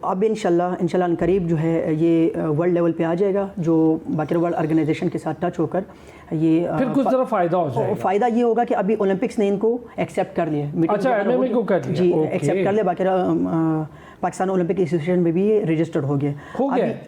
अब इंशाल्लाह करीब जो है ये वर्ल्ड लेवल पे आ जाएगा, जो बाकी वर्ल्ड ऑर्गेनाइजेशन के साथ टच होकर ये फिर कुछ ज़रा फ़ायदा हो जाएगा। फ़ायदा ये होगा कि अभी ओलंपिक्स ने इनको एक्सेप्ट कर लिया। अच्छा, MMA को कर लिया जी, एक्सेप्ट कर लिया। बाकी पाकिस्तान ओलंपिक एसोसिएशन में भी ये रजिस्टर्ड हो गया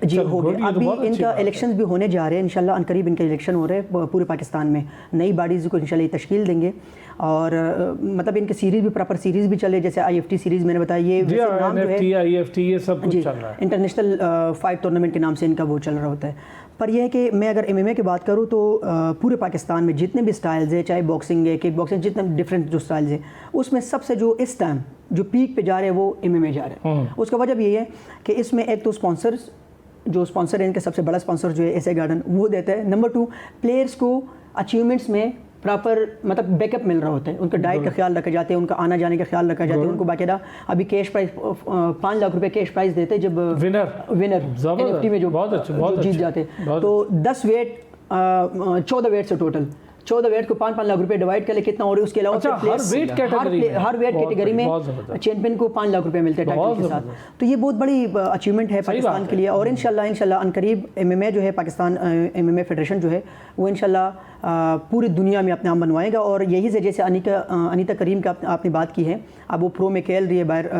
जी, हो गया। अभी इनका इलेक्शंस भी होने जा रहे हैं इंशाल्लाह, अनकरीब इनके इलेक्शन हो रहे हैं पूरे पाकिस्तान में, नई बॉडीज़ को इंशाल्लाह ये तश्कील देंगे, और मतलब इनके सीरीज़ भी प्रॉपर सीरीज़ भी चले, जैसे IFT सीरीज़ मैंने बताया, ये नाम जो है IFT ये सब कुछ चल रहा है, इंटरनेशनल फाइट टूर्नामेंट के नाम से इनका वो चल रहा होता है। पर यह है कि मैं अगर MMA की बात करूँ तो पूरे पाकिस्तान में जितने भी स्टाइल्स है, चाहे बॉक्सिंग है, किक बॉक्सिंग, जितने डिफरेंट जो स्टाइल्स है, उसमें सबसे जो इस टाइम जो पीक पे जा रहे हैं वो MMA जा रहे हैं। उसका वजह भी ये है कि इसमें एक तो स्पॉन्सर्स, जो स्पॉन्सर है इनका सबसे बड़ा स्पॉन्सर जो है एसए गार्डन, वो देता है। नंबर 2, प्लेयर्स को अचीवमेंट्स में प्रॉपर मतलब बैकअप मिल रहा होता है, उनका डाइट का ख्याल रखा जाता है, उनका आना जाने का ख्याल रखा जाता है, उनको बाकायदा अभी कैश प्राइस 5 लाख रुपए कैश प्राइस देते हैं जब विनर NFT में जो जीत जाते, तो 10 वेट 14 वेट से टोटल 14 वेट को 5-5 लाख रुपए डिवाइड कर ले कितना हो रहा है, उसके अलावा हर वेट कैटेगरी में चैंपियन को 5 लाख रुपए मिलते हैं टाइटल के साथ। तो ये बहुत बड़ी अचीवमेंट है पाकिस्तान के लिए, और इंशाल्लाह अनकरीब MMA जो है पाकिस्तान MMA फेडरेशन जो है वो इंशाल्लाह पूरी दुनिया में अपने नाम बनवाएगा। और यही से जैसे अनीता करीम का आपने बात की है, अब वो प्रो में खेल रही है बाहर,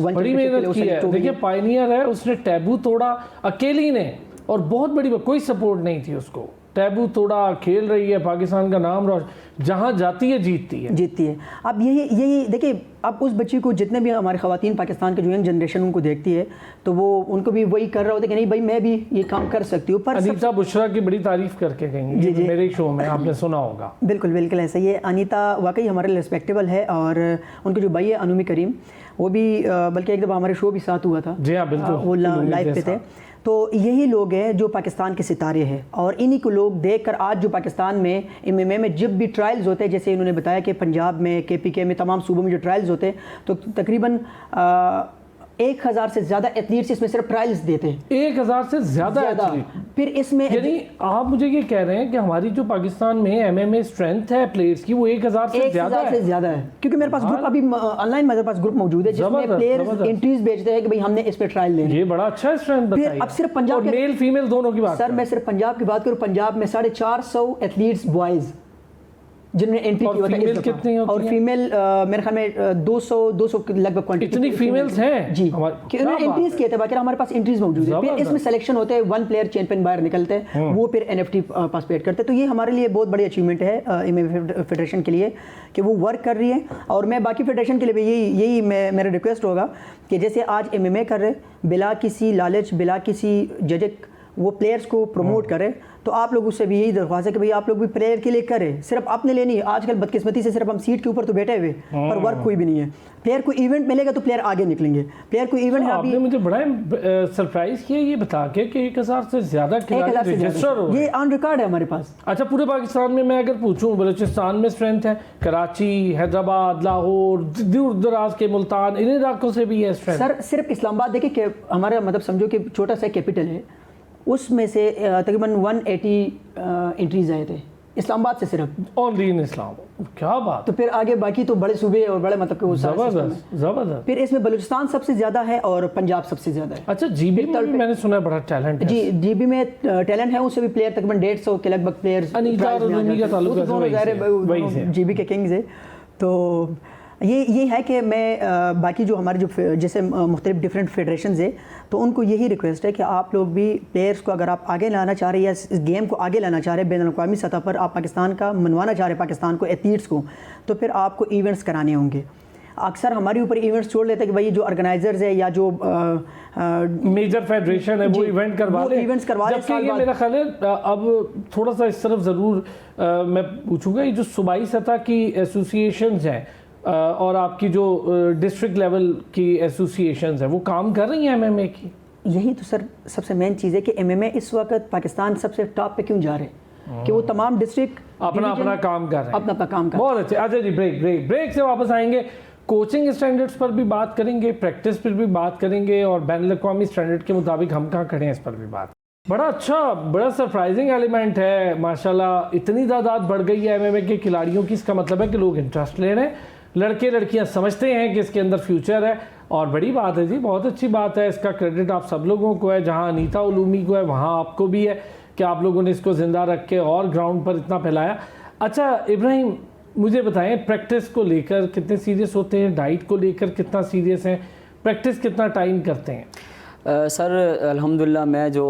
बड़ी मेहनत की है, देखिए पायनियर है, उसने टैबू तोड़ा अकेली ने, और बहुत बड़ी, कोई सपोर्ट नहीं थी उसको, टैबू तोड़ा, खेल रही है, पाकिस्तान का नाम रोशन, जहाँ जाती है जीतती है। अब यही देखिए, अब उस बच्ची को जितने भी हमारी ख़वातीन पाकिस्तान के जो यंग जनरेशन उनको देखती है, तो वो उनको भी वही कर रहा होता है कि नहीं भाई मैं भी ये काम कर सकती हूँ। पर अनीता बुशरा की बड़ी तारीफ करके गई जी, मेरे शो में आपने सुना होगा। बिल्कुल ऐसा ही है। अनीता वाकई हमारे रिस्पेक्टेबल है, और उनके जो भाई है अनुमी करीम, वो भी बल्कि एक दफ़ा हमारे शो भी साथ हुआ था। जी हाँ, बिल्कुल, वो लाइव पे थे। तो यही लोग हैं जो पाकिस्तान के सितारे हैं, और इन्हीं को लोग देखकर आज जो पाकिस्तान में MMA में जब भी ट्रायल्स होते हैं, जैसे इन्होंने बताया कि पंजाब में, KPK में, तमाम सूबों में जो ट्रायल्स होते हैं, तो तकरीबन 1000 से ज़्यादा एथलीट्स इसमें सिर्फ ट्रायल्स देते हैं। 1000 से ज़्यादा। फिर इसमें यानी आप मुझे ये कह रहे हैं कि हमारी जो पाकिस्तान में MMA स्ट्रेंथ है प्लेयर्स की, वो 1000 से ज़्यादा है। क्योंकि मेरे पास ग्रुप अभी ऑनलाइन मेरे पास ग्रुप मौजूद है जिसमें प्लेयर्स एंट्रीज भेजते हैं कि भाई हमने इस पे ट्रायल लेना है। ये बड़ा अच्छा स्ट्रेंथ बताइए। अब सिर्फ पंजाब के मेल फीमेल दोनों की बात सर, मैं सिर्फ पंजाब की बात करूँ, पंजाब में 450 एथलीट्स बॉयज़ जिन्होंने एंट्री की होती है, कितनी होती और फीमेल मेरे ख्याल में 200 लगभग क्वांटिटी। इतनी फीमेल्स हैं जी, कि उन्होंने एंट्रीज किए थे, बाकी हमारे पास एंट्रीज मौजूद है। फिर इसमें सिलेक्शन होते हैं, 1 प्लेयर चैंपियन बाहर निकलते हैं, वो फिर NFT पार्टिसिपेट करते हैं। तो ये हमारे लिए बहुत बड़ी अचीवमेंट है MMA फेडरेशन के लिए कि वो वर्क कर रही है। और मैं बाकी फेडरेशन के लिए भी यही मेरा रिक्वेस्ट होगा कि जैसे आज MMA कर रहे, बिला किसी लालच, बिला किसी जजक वो प्लेयर्स को प्रमोट करें, तो आप लोग उससे भी यही दरख्वास्त है कि भाई आप लोग भी प्लेयर के लिए करें, सिर्फ अपने लिए नहीं। आजकल बदकिस्मती से सिर्फ हम सीट के ऊपर तो बैठे हुए, पर वर्क कोई भी नहीं है। प्लेयर को इवेंट मिलेगा तो प्लेयर आगे निकलेंगे। प्लेयर को इवेंट आपने मुझे बड़ा सरप्राइज किया ये बता के कि 1000 से ज़्यादा खिलाड़ी रजिस्टर हो, ये ऑन रिकॉर्ड है हमारे पास। अच्छा, पूरे पाकिस्तान में मैं अगर पूछूं, बलूचिस्तान में स्ट्रेंथ है, कराची, हैदराबाद, लाहौर, दूर दराज के मुल्तान, इन इलाकों से भी है स्ट्रेंथ। सर सिर्फ इस्लामाबाद देखिए कि हमारा मतलब समझो कि छोटा सा कैपिटल है, उसमें से तकरीबन 180 एंट्रीज आए थे इस्लामाबाद से सिर्फ, ओनली इन इस्लाम। क्या बात। तो फिर आगे बाकी तो बड़े सूबे और बड़े मतलब कि जबरदस्त। फिर इसमें बलूचिस्तान सबसे ज़्यादा है और पंजाब सबसे ज़्यादा है। अच्छा, GB में भी मैंने सुना है बड़ा टैलेंट है। जी, GB में टैलेंट है, उससे भी प्लेयर तकरीबन 150 के लगभग प्लेयर्स अनीता और रूमी का ताल्लुक है, GB के किंग्स है। तो ये है कि मैं बाकी जो हमारे जो जैसे मुख्तलिफ डिफरेंट फेडरेशंस है, तो उनको यही रिक्वेस्ट है कि आप लोग भी प्लेयर्स को अगर आप आगे लाना चाह रहे हैं या इस गेम को आगे लाना चाह रहे हैं, बैनुल अक़वामी सतह पर आप पाकिस्तान का मनवाना चाह रहे हैं पाकिस्तान को, एथलीट्स को, तो फिर आपको इवेंट्स कराने होंगे। अक्सर हमारे ऊपर इवेंट्स छोड़ लेते हैं कि भाई जो ऑर्गेनाइजर्स है या जो मेजर फेडरेशन है वो इवेंट करवा ले, इवेंट्स करवा ले। जबकि ये मेरा ख्याल है अब थोड़ा सा इस तरफ ज़रूर मैं पूछूंगा, ये जो सूबाई सतह की एसोसिएशंस हैं और आपकी जो डिस्ट्रिक्ट लेवल की एसोसिएशंस हैं वो काम कर रही हैं एमएमए की? यही तो सर सबसे मेन चीज़ है कि एमएमए इस वक्त पाकिस्तान सबसे टॉप पे क्यों जा रहे हैं कि वो तमाम डिस्ट्रिक्ट अपना काम कर रहे हैं, अपना काम कर। बहुत अच्छे। अच्छा जी, ब्रेक से वापस आएंगे, कोचिंग स्टैंडर्ड्स पर भी बात करेंगे, प्रैक्टिस पर भी बात करेंगे और बैनुल अक़वामी स्टैंडर्ड के मुताबिक हम कहाँ खड़े हैं इस पर भी बात। बड़ा अच्छा, बड़ा सरप्राइजिंग एलिमेंट है माशाल्लाह, इतनी तादाद बढ़ गई है एमएमए के खिलाड़ियों की। इसका मतलब है कि लोग इंटरेस्ट ले रहे हैं, लड़के लड़कियां समझते हैं कि इसके अंदर फ्यूचर है और बड़ी बात है जी, बहुत अच्छी बात है। इसका क्रेडिट आप सब लोगों को है, जहां अनीता उलूमी को है वहां आपको भी है कि आप लोगों ने इसको ज़िंदा रख के और ग्राउंड पर इतना फैलाया। अच्छा इब्राहिम, मुझे बताएं प्रैक्टिस को लेकर कितने सीरियस होते हैं, डाइट को लेकर कितना सीरियस हैं, प्रैक्टिस कितना टाइम करते हैं? सर अल्हम्दुलिल्लाह मैं जो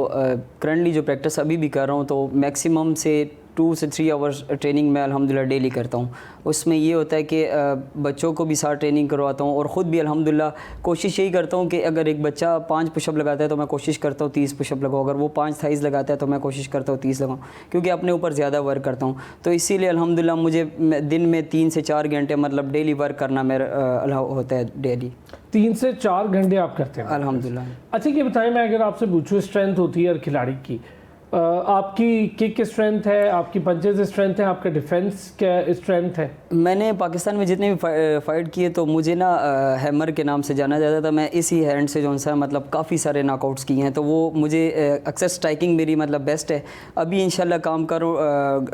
करंटली जो प्रैक्टिस अभी भी कर रहा हूँ तो मैक्सिमम से 2 से 3 आवर्स ट्रेनिंग मैं अल्हम्दुलिल्लाह डेली करता हूँ। उसमें ये होता है कि बच्चों को भी साथ ट्रेनिंग करवाता हूँ और ख़ुद भी अल्हम्दुलिल्लाह कोशिश यही करता हूँ कि अगर एक बच्चा 5 पुशअप लगाता है तो मैं कोशिश करता हूँ 30 पुशअप लगाऊँ, अगर वो 5 थाइज़ लगाता है तो मैं कोशिश करता हूँ 30 लगाऊँ, क्योंकि अपने ऊपर ज़्यादा वर्क करता हूँ। तो इसीलिए अल्हम्दुलिल्लाह मुझे दिन में 3 से 4 घंटे मतलब डेली वर्क करना मेरा होता है डेली। 3 से 4 घंटे आप करते हैं अल्हम्दुलिल्लाह। अच्छा ये बताएं, मैं अगर आपसे पूछूँ स्ट्रेंथ होती है हर खिलाड़ी की, आपकी किक स्ट्रेंथ है, आपकी पंचेज स्ट्रेंथ है, आपका डिफेंस क्या स्ट्रेंथ है? मैंने पाकिस्तान में जितने भी फाइट किए तो मुझे ना हैमर के नाम से जाना जाता था। मैं इसी हैंड से जो सा मतलब काफ़ी सारे नॉकआउट्स किए हैं, तो वो मुझे अक्सर स्ट्राइकिंग मेरी मतलब बेस्ट है। अभी इंशाल्लाह काम करूँ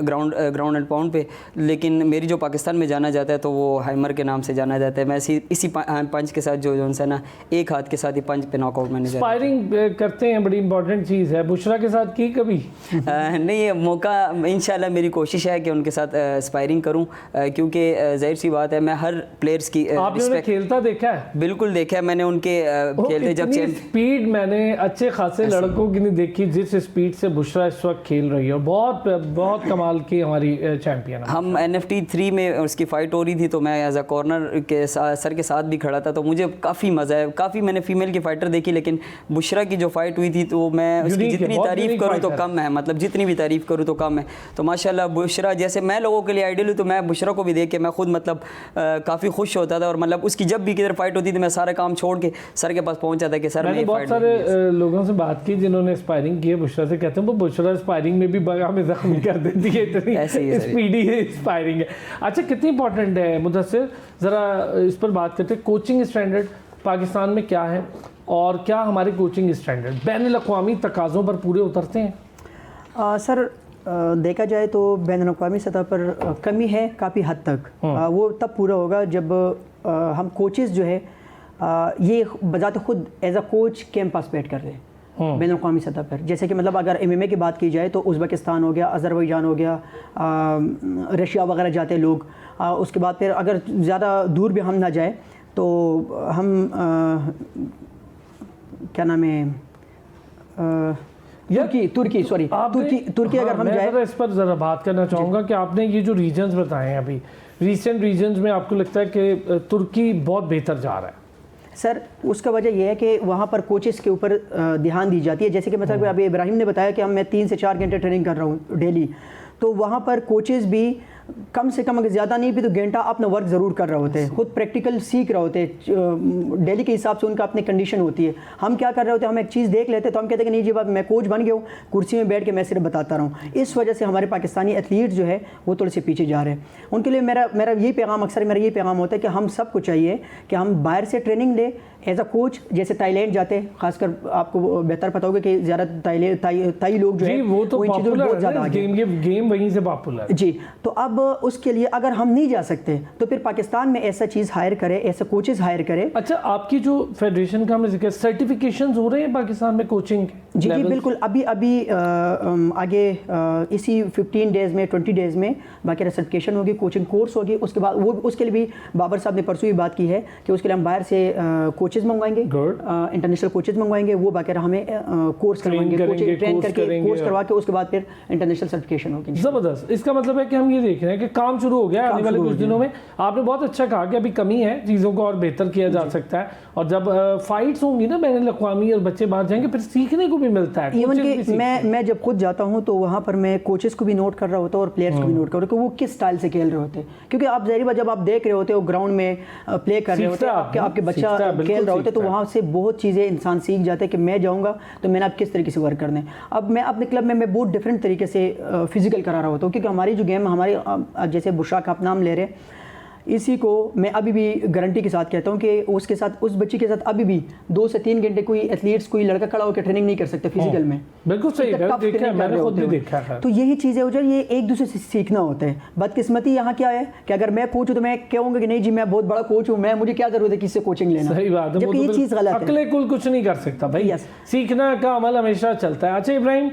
ग्राउंड एंड पाउंड पे, लेकिन मेरी जो पाकिस्तान में जाना जाता है तो वो हैमर के नाम से जाना जाता है। मैं इसी पंच के साथ जो सा ना एक हाथ के साथ ही पंच पे नॉकआउट मैंने स्पायरिंग करते हैं, बड़ी इंपॉर्टेंट चीज़ है। बुशरा के साथ की कभी? नहीं, मौका इंशाल्लाह मेरी कोशिश है कि उनके साथ स्पायरिंग करूं, क्योंकि जाहिर सी बात है मैं हर प्लेयर्स की आपने उन्हें खेलता देखा है? बिल्कुल देखा है मैंने उनके खेलते। जब स्पीड मैंने अच्छे खासे लड़कों की नहीं देखी जिस स्पीड से बुशरा इस वक्त खेल रही है, बहुत बहुत कमाल की हमारी चैंपियन। हम NFT 3 में उसकी फ़ाइट हो रही थी तो मैं एज अ कॉर्नर के सर के साथ भी खड़ा था, तो मुझे काफ़ी मज़ा आया। काफ़ी मैंने फीमेल की फ़ाइटर देखी, लेकिन बुशरा की जो फ़ाइट हुई थी तो मैं उसकी जितनी तारीफ़ करूँ तो कम है, मतलब जितनी भी तारीफ़ करूँ तो कम है। तो माशाल्लाह बुशरा जैसे मैं लोगों के लिए आइडियल हूँ, तो मैं बुशरा को भी देख के मैं खुद मतलब काफ़ी खुश होता था, और मतलब उसकी जब भी किधर फाइट होती थी मैं सारा काम छोड़ के सर के पास पहुँच जाता कि सर मैंने बहुत सारे लोगों से बात की जिन्होंने स्पायरिंग की है बुशरा से, कहते हैं वो बुशरा स्पायरिंग में भी बगा में जख्मी कर देती है, इतनी स्पीडी स्पायरिंग है। अच्छा कितनी इंपॉर्टेंट है मुदस्सिर, ज़रा इस पर बात करते हैं। कोचिंग स्टैंडर्ड पाकिस्तान में क्या है और क्या हमारे कोचिंग स्टैंडर्ड बैनुल अक़वामी तकाज़ों पर पूरे उतरते हैं? सर देखा जाए तो बैनुल अक़वामी सतह पर कमी है काफ़ी हद तक। वो तब पूरा होगा जब हम कोचेस जो है ये बजाते खुद as a coach camp participate कर रहे हैं बैनुल अक़वामी सतह पर। जैसे कि मतलब अगर MMA की बात की जाए तो उज़्बेकिस्तान हो गया, अज़रबैजान हो गया, रशिया वगैरह जाते लोग। उसके बाद फिर अगर ज़्यादा दूर भी हम ना जाए तो हम क्या नाम है तुर्की अगर हम जाए। इस पर ज़रा बात करना चाहूँगा कि आपने ये जो रीजन्स बताए हैं अभी रिसेंट रीजन्स में, आपको लगता है कि तुर्की बहुत बेहतर जा रहा है? सर उसका वजह यह है कि वहाँ पर कोचेस के ऊपर ध्यान दी जाती है। जैसे कि मतलब अभी इब्राहिम ने बताया कि मैं 3 से 4 घंटे ट्रेनिंग कर रहा हूँ डेली, तो वहाँ पर कोचेस भी कम से कम अगर ज़्यादा नहीं भी तो घंटा अपना वर्क ज़रूर कर रहे होते हैं, खुद प्रैक्टिकल सीख रहे होते हैं। डेली के हिसाब से उनका अपनी कंडीशन होती है। हम क्या कर रहे होते हैं, हम एक चीज़ देख लेते हैं तो हम कहते हैं कि नहीं जी बात मैं कोच बन गया हूँ, कुर्सी में बैठ के मैं सिर्फ बताता रहा हूँ। इस वजह से हमारे पाकिस्तानी एथलीट जो है वो थोड़े से पीछे जा रहे हैं। उनके लिए मेरा यही पैगाम, अक्सर मेरा यही पैगाम होता है कि हम सबको चाहिए कि हम बाहर से ट्रेनिंग लें, एज अ कोच जैसे थाईलैंड जाते हैं, खासकर आपको बेहतर पता होगा कि ज़्यादा ताई लोग जो जी, है वो तो इन चीज़ों में बहुत पॉपुलर ज़्यादा है, आगे हैं। गेम वहीं से पॉपुलर है। जी, तो अब उसके लिए अगर हम नहीं जा सकते तो फिर पाकिस्तान में ऐसा चीज़ हायर करे, ऐसे कोचेस हायर करे। अच्छा, आपकी जो फेडरेशन का हमने जिक्र, सर्टिफिकेशंस हो रहे हैं पाकिस्तान में कोचिंग? जी जी बिल्कुल, अभी आगे इसी 15 डेज़ में 20 डेज़ में बाकी सर्टिफिकेशन होगी, कोचिंग कोर्स होगी। उसके बाद वो उसके लिए भी बाबर साहब ने परसों ही बात की है कि उसके लिए हम बाहर से कोचेज़ मंगवाएंगे, इंटरनेशनल कोचेज़ मंगवाएंगे, वो बाकी हमें कोर्स करवाएंगे, ट्रेन करके कोर्स करवा के उसके बाद फिर इंटरनेशनल सर्टिफिकेशन होगी। ज़बरदस्त। इसका मतलब है कि हम ये देख रहे हैं कि काम शुरू हो गया आने वाले कुछ दिनों में। आपने बहुत अच्छा कहा कि अभी कमी है, चीज़ों को और बेहतर किया जा सकता है, और जब फाइट्स होंगी ना बैनुल अक़वामी और बच्चे बाहर जाएंगे, फिर सीखने को भी मिलता है। इवन कि मैं जब खुद जाता हूँ तो वहाँ पर मैं कोचेस को भी नोट कर रहा होता हूँ और प्लेयर्स को भी नोट कर रहा हूँ कि वो किस स्टाइल से खेल रहे होते हैं, क्योंकि आप ज़ाहिर बात जब आप देख रहे होते हो ग्राउंड में प्ले कर रहे होते हैं, आपके बच्चा खेल रहा होता है, तो वहाँ से बहुत चीज़ें इंसान सीख जाते हैं कि मैं जाऊँगा तो मैंने आप किस तरीके से वर्क करना है। अब मैं अपने क्लब में मैं बहुत डिफरेंट तरीके से फिजिकल करा रहा होता हूँ, क्योंकि हमारी जो गेम हमारी जैसे बुशरा का आप नाम ले रहे हैं, इसी को मैं अभी भी गारंटी के साथ कहता हूँ कि उसके साथ, उस बच्ची के साथ अभी भी 2 से 3 घंटे कोई एथलीट्स, कोई लड़का खड़ा होकर ट्रेनिंग नहीं कर सकता फिजिकल में। बिल्कुल सही है, देखा है, मैंने खुद भी देखा है। तो यही चीज़ें हो जाए, ये एक दूसरे से सीखना होता है। बदकिस्मती यहाँ क्या है कि अगर मैं कोच हूँ तो मैं कहूँगा कि नहीं जी मैं बहुत बड़ा कोच हूँ, मुझे क्या जरूरत है किससे कोचिंग लेना। सही बात है, जबकि ये चीज़ गलत है। अकेले कुछ नहीं कर सकता भाई, सीखना का अमल हमेशा चलता है। अच्छा इब्राहिम,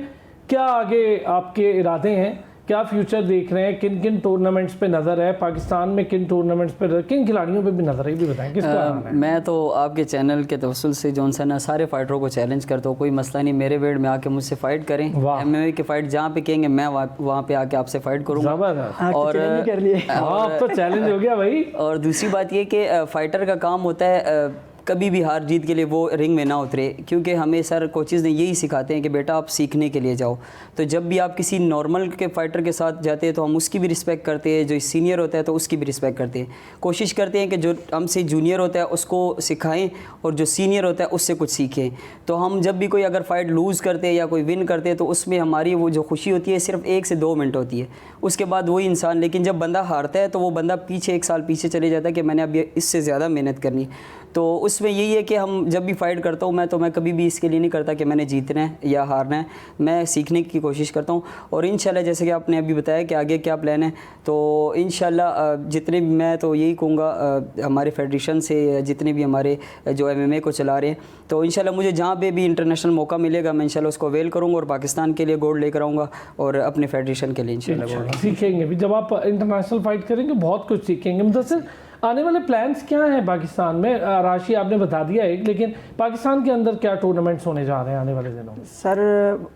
क्या आगे आपके इरादे हैं, क्या फ्यूचर देख रहे हैं, किन किन टूर्नामेंट्स पे नज़र है पाकिस्तान में, किन टूर्नामेंट्स पे, किन खिलाड़ियों पे भी नज़र है, ये भी बताएं किसको आना है? मैं तो आपके चैनल के तवस्सुल से जौन सा ना सारे फाइटरों को चैलेंज करता हूँ, कोई मसला नहीं, मेरे वेट में आके मुझसे फाइट करें, MMA की फाइट जहाँ पे कहेंगे मैं वहाँ पे आके आपसे फाइट करूँगा। और कर लिए अब तो चैलेंज हो गया भाई। और दूसरी बात ये कि फाइटर का काम होता है कभी भी हार जीत के लिए वो रिंग में ना उतरे, क्योंकि हमें सर कोचेज़ ने यही सिखाते हैं कि बेटा आप सीखने के लिए जाओ। तो जब भी आप किसी नॉर्मल के फाइटर के साथ जाते हैं तो हम उसकी भी रिस्पेक्ट करते हैं, जो सीनियर होता है तो उसकी भी रिस्पेक्ट करते हैं, कोशिश करते हैं कि जो हमसे जूनियर होता है उसको सिखाएं और जो सीनियर होता है उससे कुछ सीखें। तो हम जब भी कोई अगर फाइट लूज़ करते हैं या कोई विन करते हैं तो उसमें हमारी वो जो खुशी होती है सिर्फ 1 से 2 मिनट होती है, उसके बाद वही इंसान, लेकिन जब बंदा हारता है तो वो बंदा पीछे 1 साल पीछे चले जाता है कि मैंने अब इससे ज़्यादा मेहनत करनी। तो उसमें यही है कि हम जब भी फाइट करता हूँ तो मैं कभी भी इसके लिए नहीं करता कि मैंने जीतना है या हारना है, मैं सीखने की कोशिश करता हूँ। और इंशाल्लाह जैसे कि आपने अभी बताया कि आगे क्या प्लान है, तो इंशाल्लाह जितने भी, मैं तो यही कहूँगा हमारे फेडरेशन से, जितने भी हमारे जो MMA को चला रहे हैं, तो इंशाल्लाह मुझे जहाँ पे भी इंटरनेशनल मौका मिलेगा मैं इंशाल्लाह उसको अवेल करूँगा और पाकिस्तान के लिए गोल्ड लेकर आऊँगा और अपने फेडरेशन के लिए इंशाल्लाह सीखेंगे भी। जब आप इंटरनेशनल फाइट करेंगे बहुत कुछ सीखेंगे। मुदस्सिर, आने वाले प्लान्स क्या हैं पाकिस्तान में? राशि आपने बता दिया एक, लेकिन पाकिस्तान के अंदर क्या टूर्नामेंट्स होने जा रहे हैं आने वाले दिनों में? सर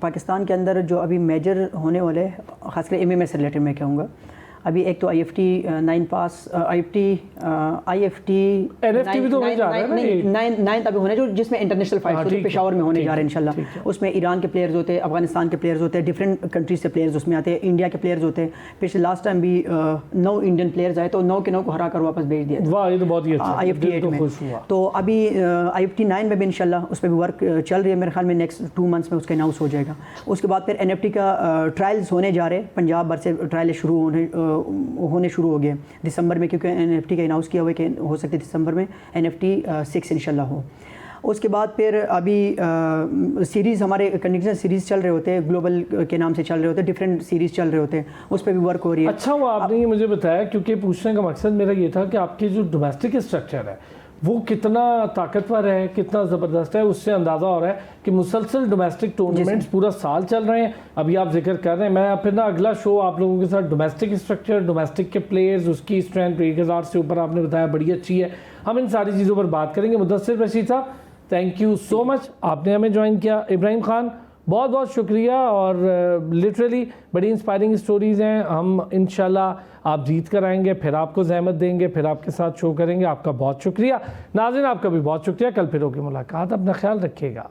पाकिस्तान के अंदर जो अभी मेजर होने वाले, खासकर MMA से रिलेटेड मैं कहूँगा, अभी एक तो IFT 9 पास, IFT NFT भी तो होने जा रहा है ना, 9 अभी होने, जो जिसमें इंटरनेशनल फाइट होते हैं पेशावर में होने जा रहे हैं इंशाल्लाह। उसमें ईरान के प्लेयर्स होते हैं, अफगानिस्तान के प्लेयर्स होते हैं, डिफरेंट कंट्रीज से प्लेयर्स उसमें आते हैं, इंडिया के प्लेयर्स होते हैं। पिछले लास्ट टाइम भी 9 इंडियन प्लेयर्स आए तो 9 के 9 को हरा कर वापस भेज दिया। वाह, ये तो बहुत ही अच्छा है, IFT 8 में। तो अभी IFT 9 में भी इंशाल्लाह उस पर भी वर्क चल रही है, मेरे ख्याल में नेक्स्ट 2 मंथ्स में उसका अनाउंस हो जाएगा। उसके बाद फिर NFT का ट्रायल्स होने जा रहे हैं, पंजाब भर से ट्रायल होने शुरू हो गए दिसंबर में, क्योंकि NFT का अनाउंस किया हुआ है कि हो सकता है दिसंबर में NFT 6 इंशाल्लाह हो। उसके बाद फिर अभी सीरीज़, हमारे कंडीशन सीरीज़ चल रहे होते हैं, ग्लोबल के नाम से चल रहे होते हैं, डिफरेंट सीरीज़ चल रहे होते हैं, उस पर भी वर्क हो रही है। अच्छा हुआ आपने ये मुझे बताया, क्योंकि पूछने का मकसद मेरा ये था कि आपके जो डोमेस्टिक स्ट्रक्चर है वो कितना ताकतवर है, कितना ज़बरदस्त है। उससे अंदाज़ा हो रहा है कि मुसलसल डोमेस्टिक टूर्नामेंट्स पूरा साल चल रहे हैं। अभी आप जिक्र कर रहे हैं, मैं फिर ना अगला शो आप लोगों के साथ डोमेस्टिक स्ट्रक्चर, डोमेस्टिक के प्लेयर्स, उसकी स्ट्रेंथ 1000 से ऊपर आपने बताया बड़ी अच्छी है, हम इन सारी चीज़ों पर बात करेंगे। मुदस्सिर रशीद साहब, थैंक यू सो मच, आपने हमें ज्वाइन किया। इब्राहिम खान, बहुत बहुत शुक्रिया, और लिटरली बड़ी इंस्पायरिंग स्टोरीज़ हैं। हम इंशाल्लाह आप जीत कर आएंगे, फिर आपको ज़हमत देंगे, फिर आपके साथ शो करेंगे। आपका बहुत शुक्रिया। नाज़रीन, आपका भी बहुत शुक्रिया। कल फिर होगी मुलाकात, अपना ख्याल रखिएगा।